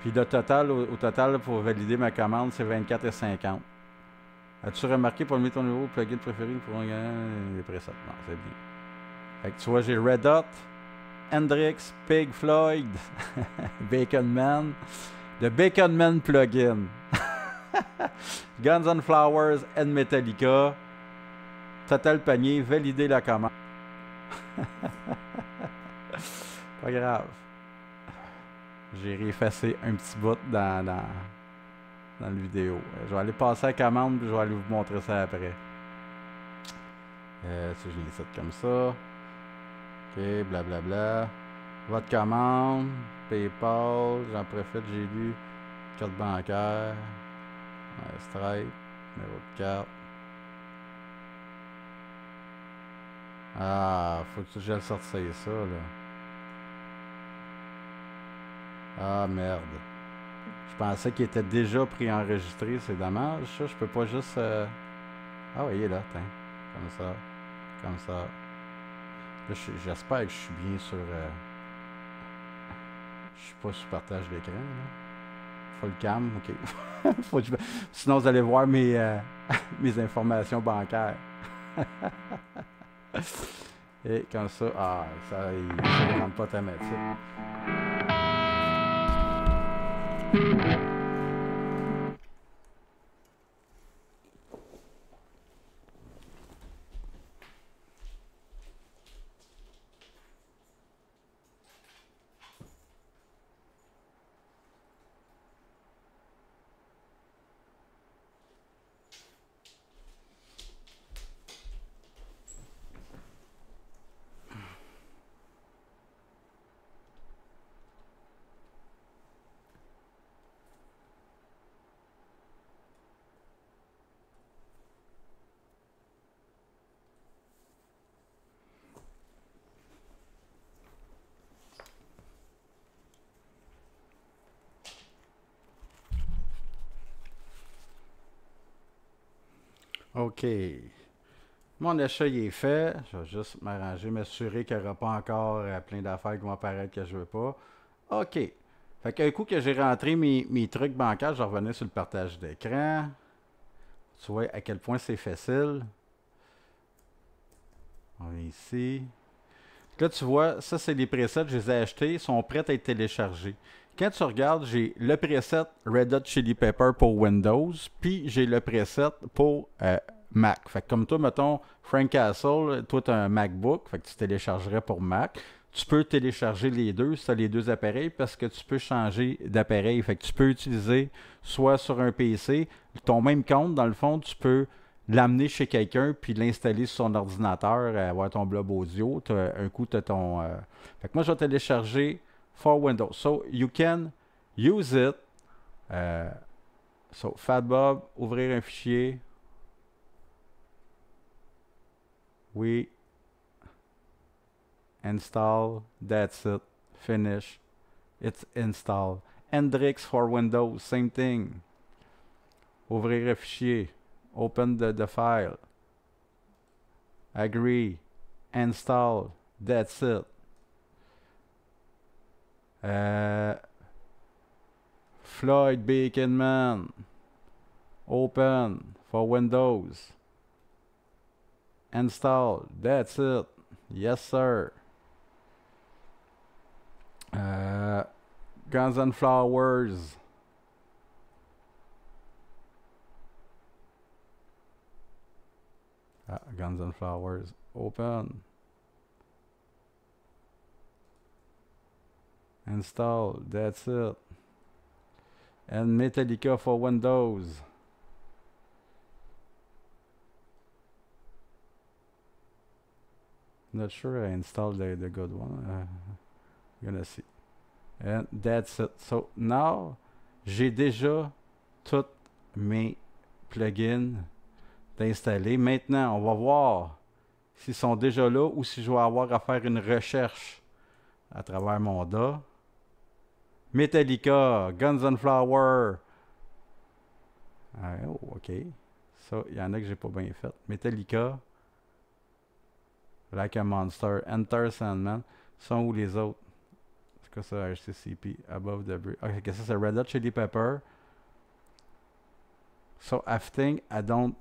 Puis le total, au total, pour valider ma commande, c'est 24,50. As-tu remarqué pour mettre ton nouveau plugin préféré pour les presets? Non, c'est bien. Fait que tu vois, j'ai Red Hot, Hendrix, Pink Floyd, Bacon Man, le Bacon Man plugin, Guns N' Flowers and Metallica. Total panier, valider la commande. Pas grave. J'ai réeffacé un petit bout dans la vidéo. Je vais aller passer à la commande puis je vais aller vous montrer ça après. Si je les comme ça. Ok, blablabla. Votre commande, PayPal, j'en profite, j'ai lu. Carte bancaire. Stripe, numéro de carte. Ah, faut que je le sorte ça là. Ah merde. Je pensais qu'il était déjà préenregistré, c'est dommage ça, je peux pas juste... Ah oui, il est là, tiens. Comme ça. Comme ça. Là, j'espère que je suis bien sur... Je suis pas sur partage d'écran, là. Faut le cam, ok. Faut que sinon, vous allez voir mes informations bancaires. Et comme ça, ça ne rentre pas thématique. OK. Mon achat il est fait. Je vais juste m'arranger, m'assurer qu'il n'y aura pas encore plein d'affaires qui vont apparaître que je veux pas. OK. Fait qu'un coup que j'ai rentré mes trucs bancaires, je revenais sur le partage d'écran. Tu vois à quel point c'est facile. On est ici. Là, tu vois, ça, c'est les presets. Je les ai achetés. Ils sont prêts à être téléchargés. Quand tu regardes, j'ai le preset Red Hot Chili Pepper pour Windows, puis j'ai le preset pour Mac. Fait que comme toi, mettons, Frank Castle, toi, tu as un MacBook, fait que tu téléchargerais pour Mac. Tu peux télécharger les deux si tu as les deux appareils parce que tu peux changer d'appareil. Fait que tu peux utiliser soit sur un PC, ton même compte, dans le fond, tu peux l'amener chez quelqu'un puis l'installer sur son ordinateur, avoir ton blob audio. Un coup, tu as ton. Fait que moi, je vais télécharger for Windows. So, you can use it. So, FatBob, ouvrir un fichier. Oui. Install. That's it. Finish. It's installed. Hendrix for Windows, same thing. Ouvrir un fichier. Open the file. Agree. Install. That's it. Floyd Baconman. Open for Windows. Install. That's it. Yes, sir. Guns and Flowers. Guns and Flowers. Open. Install. That's it. And Metallica for Windows. Not sure I installed the good one. Gonna see. And that's it. So now, j'ai déjà tous mes plugins installés. Maintenant, on va voir s'ils sont déjà là ou si je vais avoir à faire une recherche à travers mon DA. Metallica, Guns and Flower. Oh, OK. Ça, il y en a que j'ai pas bien fait. Metallica. Like a Monster. Enter Sandman. Sont où les autres? C'est quoi ça? HTCP. Above the Bridge. OK, ça c'est Red Hot Chili Pepper. So I think I don't...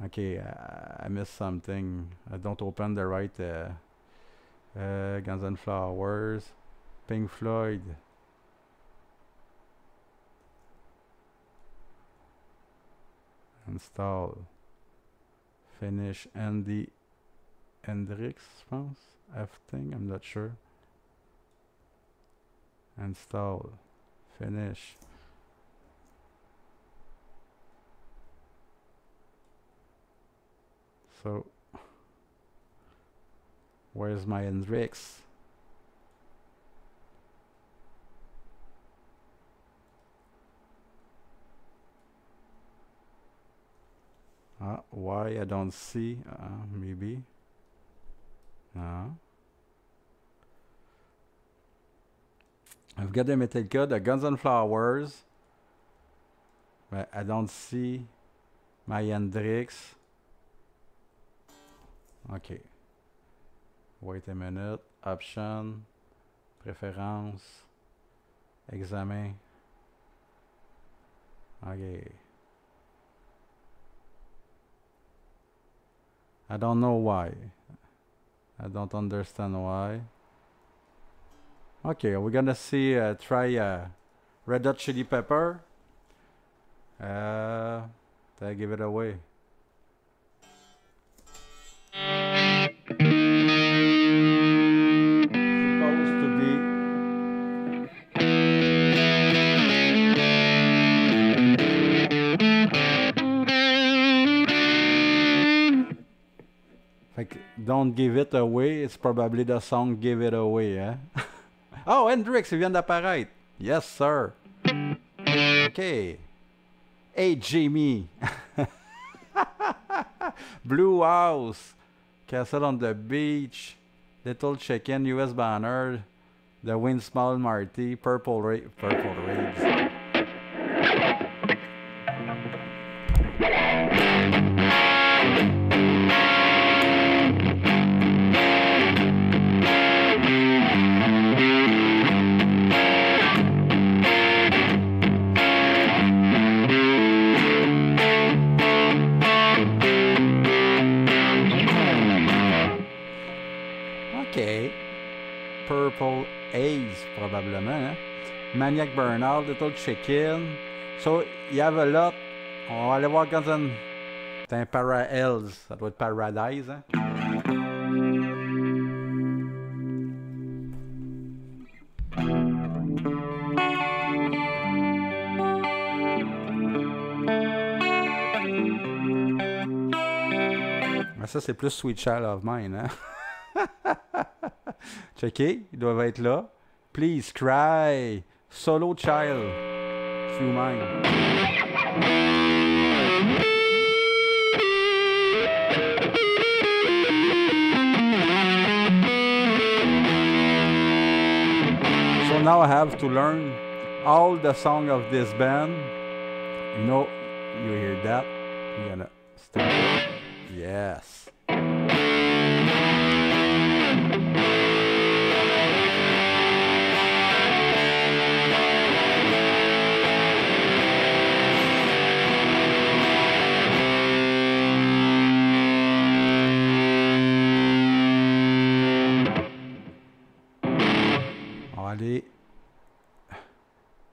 Okay, I missed something. I don't open the right... Guns and Flowers. Pink Floyd. Install. Finish. Andy Hendrix, je pense. F-thing, I'm not sure. Install. Finish. So, where's my Hendrix? Why I don't see? Maybe. No. I've got the Metallica, the Guns and Flowers. But I don't see my Hendrix. Okay. Wait a minute. Option. Préférence. Examen. Okay. I don't know why. I don't understand why. Okay, we're gonna see, try Red Hot Chili Pepper. Did I give it away? Supposed to be. Like, don't give it away. It's probably the song Give It Away, eh? Oh, Hendrix, il vient d'apparaître. Yes, sir. Okay. Hey, Jamie. Blue House. Castle on the Beach. Little Chicken, US Banner. The Wind Small Marty. Purple Rage. Okay. Purple Haze, probablement. Hein? Maniac Burnout, Little Chicken. So, il y have a lot. On va aller voir quand c'est un Para-Hells. Ça doit être Paradise, hein? Mais ça, c'est plus Sweet Child of Mine, hein? Checké, ils doivent être là. Please Cry, Solo Child, Few Mine. So now I have to learn all the songs of this band. You know, you hear that? You're gonna start it. Yes.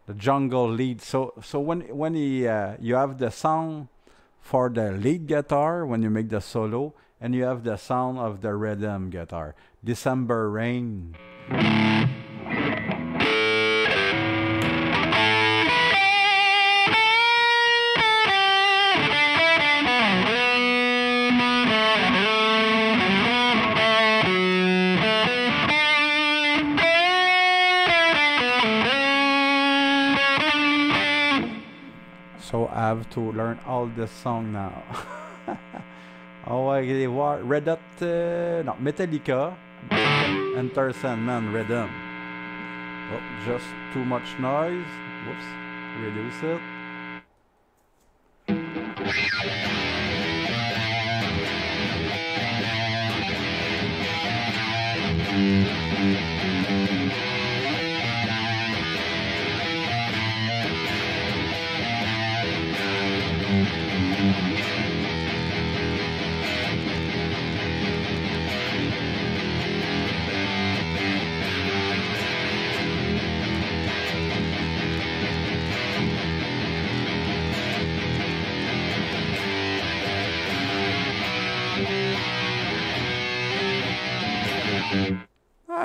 The jungle lead. So when you have the sound for the lead guitar when you make the solo, and you have the sound of the rhythm guitar. December Rain. So I have to learn all the song now. On va aller voir Red Hot, non, Metallica, Enter Sandman, Rhythm. Oh, just too much noise. Whoops, reduce it.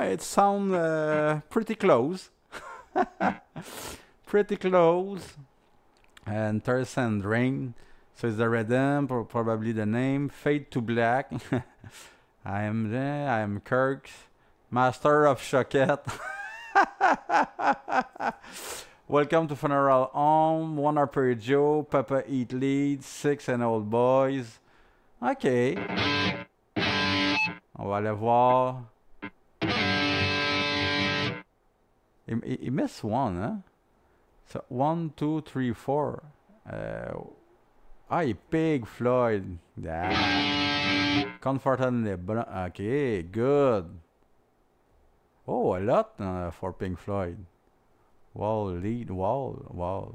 It sounds pretty close. Pretty close. And Thirst and Rain. So it's the rhythm, probably the name. Fade to Black. I am there. I am Kirk. Master of Choquette. Welcome to Funeral Home. One Arpeggio. Papa Eat Lead. Six and Old Boys. Ok. On va aller voir. He missed one, huh? So 1, 2, 3, 4. Pink Floyd. Yeah. Comfortably. Okay, good. Oh, a lot for Pink Floyd. Wall, lead, wall, wall.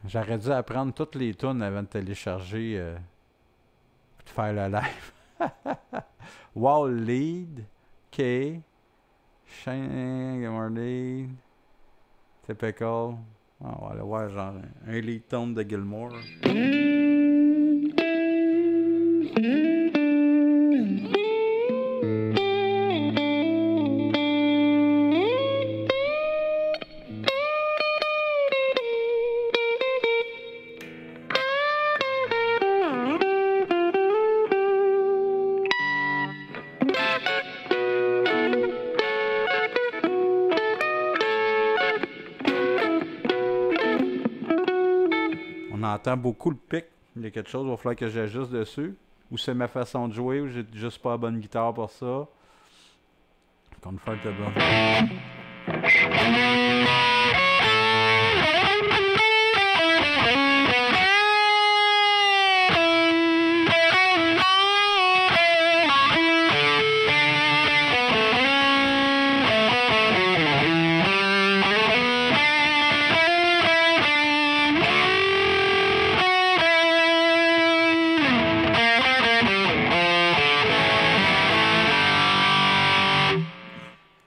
J'aurais dû apprendre toutes les tunes avant de télécharger et de faire le live. Wall lead, K, Shane, Gamardine, Typical. On va aller voir genre un lead tone de Gilmore. On entend beaucoup le pic. Il y a quelque chose, il va falloir que j'ajuste dessus. Ou c'est ma façon de jouer, ou j'ai juste pas la bonne guitare pour ça. Comfortable.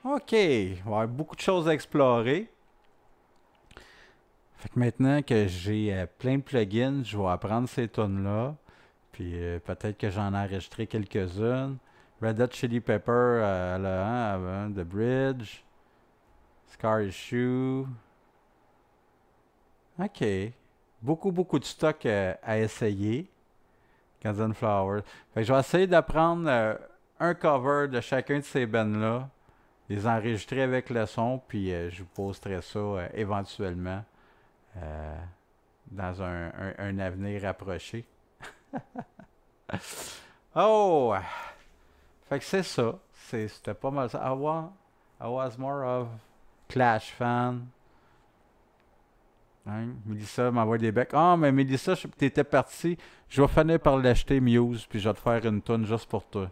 OK, il va y avoir beaucoup de choses à explorer. Fait que maintenant que j'ai plein de plugins, je vais apprendre ces tunes-là. Puis peut-être que j'en ai enregistré quelques-unes. Red Hot Chili Pepper, avant, The Bridge. Scar Issue. OK. Beaucoup de stock à essayer. Guns N' Flowers. Fait que je vais essayer d'apprendre un cover de chacun de ces bands-là. Les enregistrer avec le son, puis je vous posterai ça éventuellement dans un avenir rapproché. Oh! Fait que c'est ça. C'était pas mal ça. I was more of Clash fan. Hein? Mélissa m'envoie des becs. Ah, mais Mélissa, t'étais partie. Je vais finir par l'acheter, Muse, puis je vais te faire une tonne juste pour toi.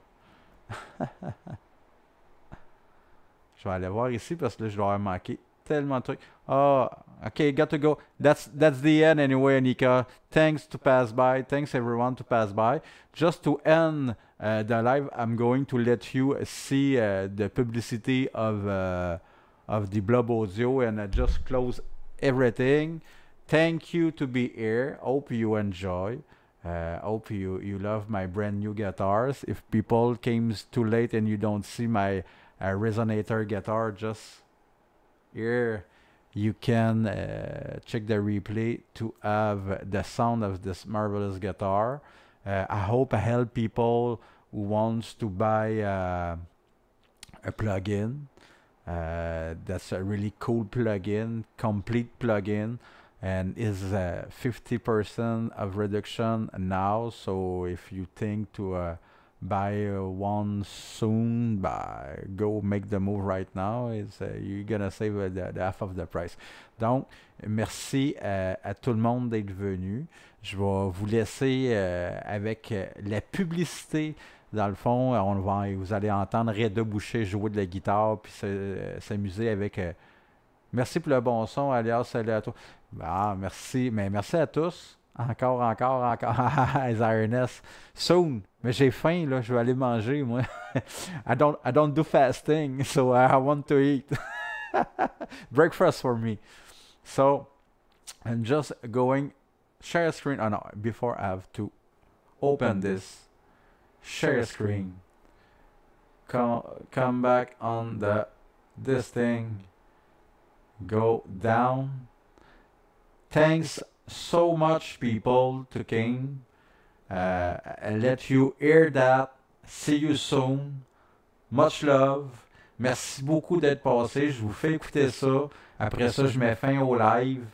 Je vais aller voir ici parce que là, je dois avoir manqué tellement de trucs. Ah, OK, got to go. That's the end anyway, Anika. Thanks to pass by. Thanks everyone to pass by. Just to end the live, I'm going to let you see the publicity of the Blob Audio and I just close everything. Thank you to be here. Hope you enjoy. Hope you love my brand new guitars. If people came too late and you don't see my resonator guitar, just here you can check the replay to have the sound of this marvelous guitar. I hope I help people who wants to buy a plugin. That's a really cool plugin, complete plugin, and is 50% of reduction now. So if you think to buy one soon, go make the move right now. You're gonna save the half of the price. Donc, merci à tout le monde d'être venu. Je vais vous laisser avec la publicité. Dans le fond, vous allez entendre Reda Boucher jouer de la guitare puis s'amuser avec... merci pour le bon son, alias, salut à toi. Merci, mais merci à tous. Encore. Ironess. Soon. Mais j'ai faim, là. Je vais aller manger, moi. I don't do fasting, so I want to eat. Breakfast for me. So, I'm just going... Share screen. Oh, no. Before I have to open this. Share screen. Come back on this thing. Go down. Thanks so much, people, to came. Let you hear that. See you soon. Much love. Merci beaucoup d'être passé. Je vous fais écouter ça. Après ça, je mets fin au live.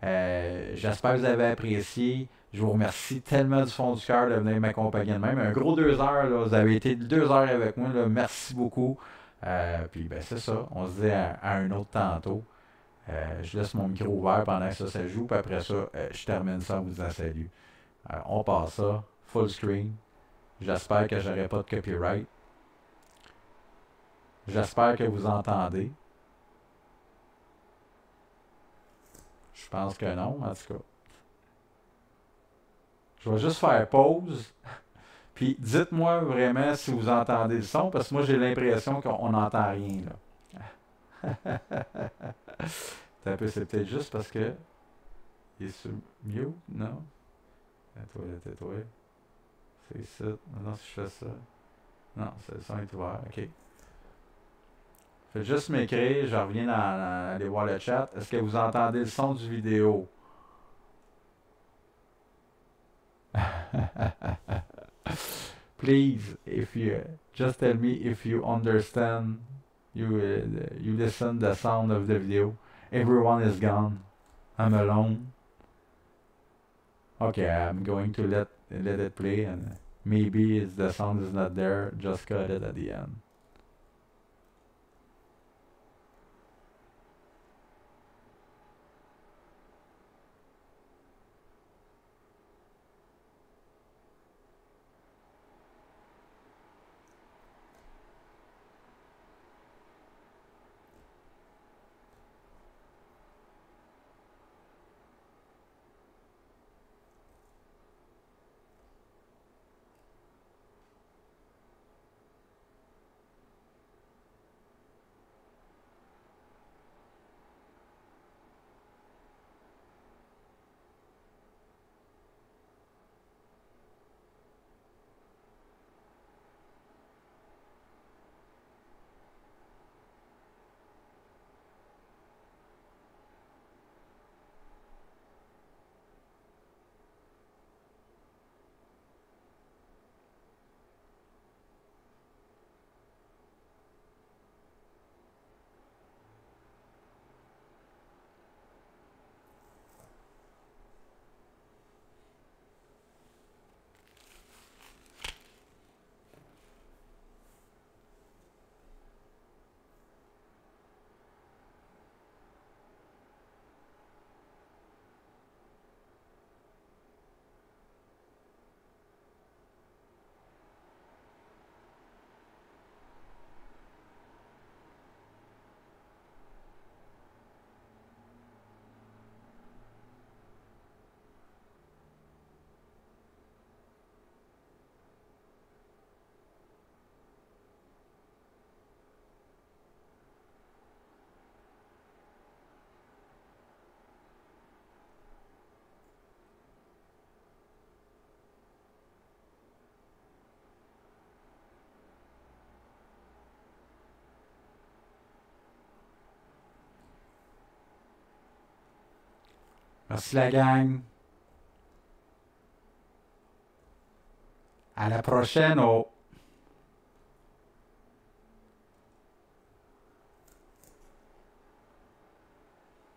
J'espère que vous avez apprécié. Je vous remercie tellement du fond du cœur de venir m'accompagner de même. Un gros 2 heures, là, vous avez été 2 heures avec moi. Là, merci beaucoup. Puis ben, c'est ça. On se dit à un autre tantôt. Je laisse mon micro ouvert pendant que ça joue. Puis après ça, je termine ça en vous disant salut. On passe ça. Full screen. J'espère que j'aurai pas de copyright. J'espère que vous entendez. Je pense que non, en tout cas. Je vais juste faire pause. Puis dites-moi vraiment si vous entendez le son, parce que moi j'ai l'impression qu'on n'entend rien là. C'est peut-être juste parce que il est sur mute, non? Tais-toi. C'est ça. Non, si je fais ça. Non, le son est ouvert, ok. Faites juste m'écrire, je reviens aller voir le chat. Est-ce que vous entendez le son du vidéo? Please, if you just tell me if you understand, you listen the sound of the video. Everyone is gone. I'm alone. Okay, I'm going to let it play, and maybe the sound is not there. Just cut it at the end. Merci la gang. À la prochaine.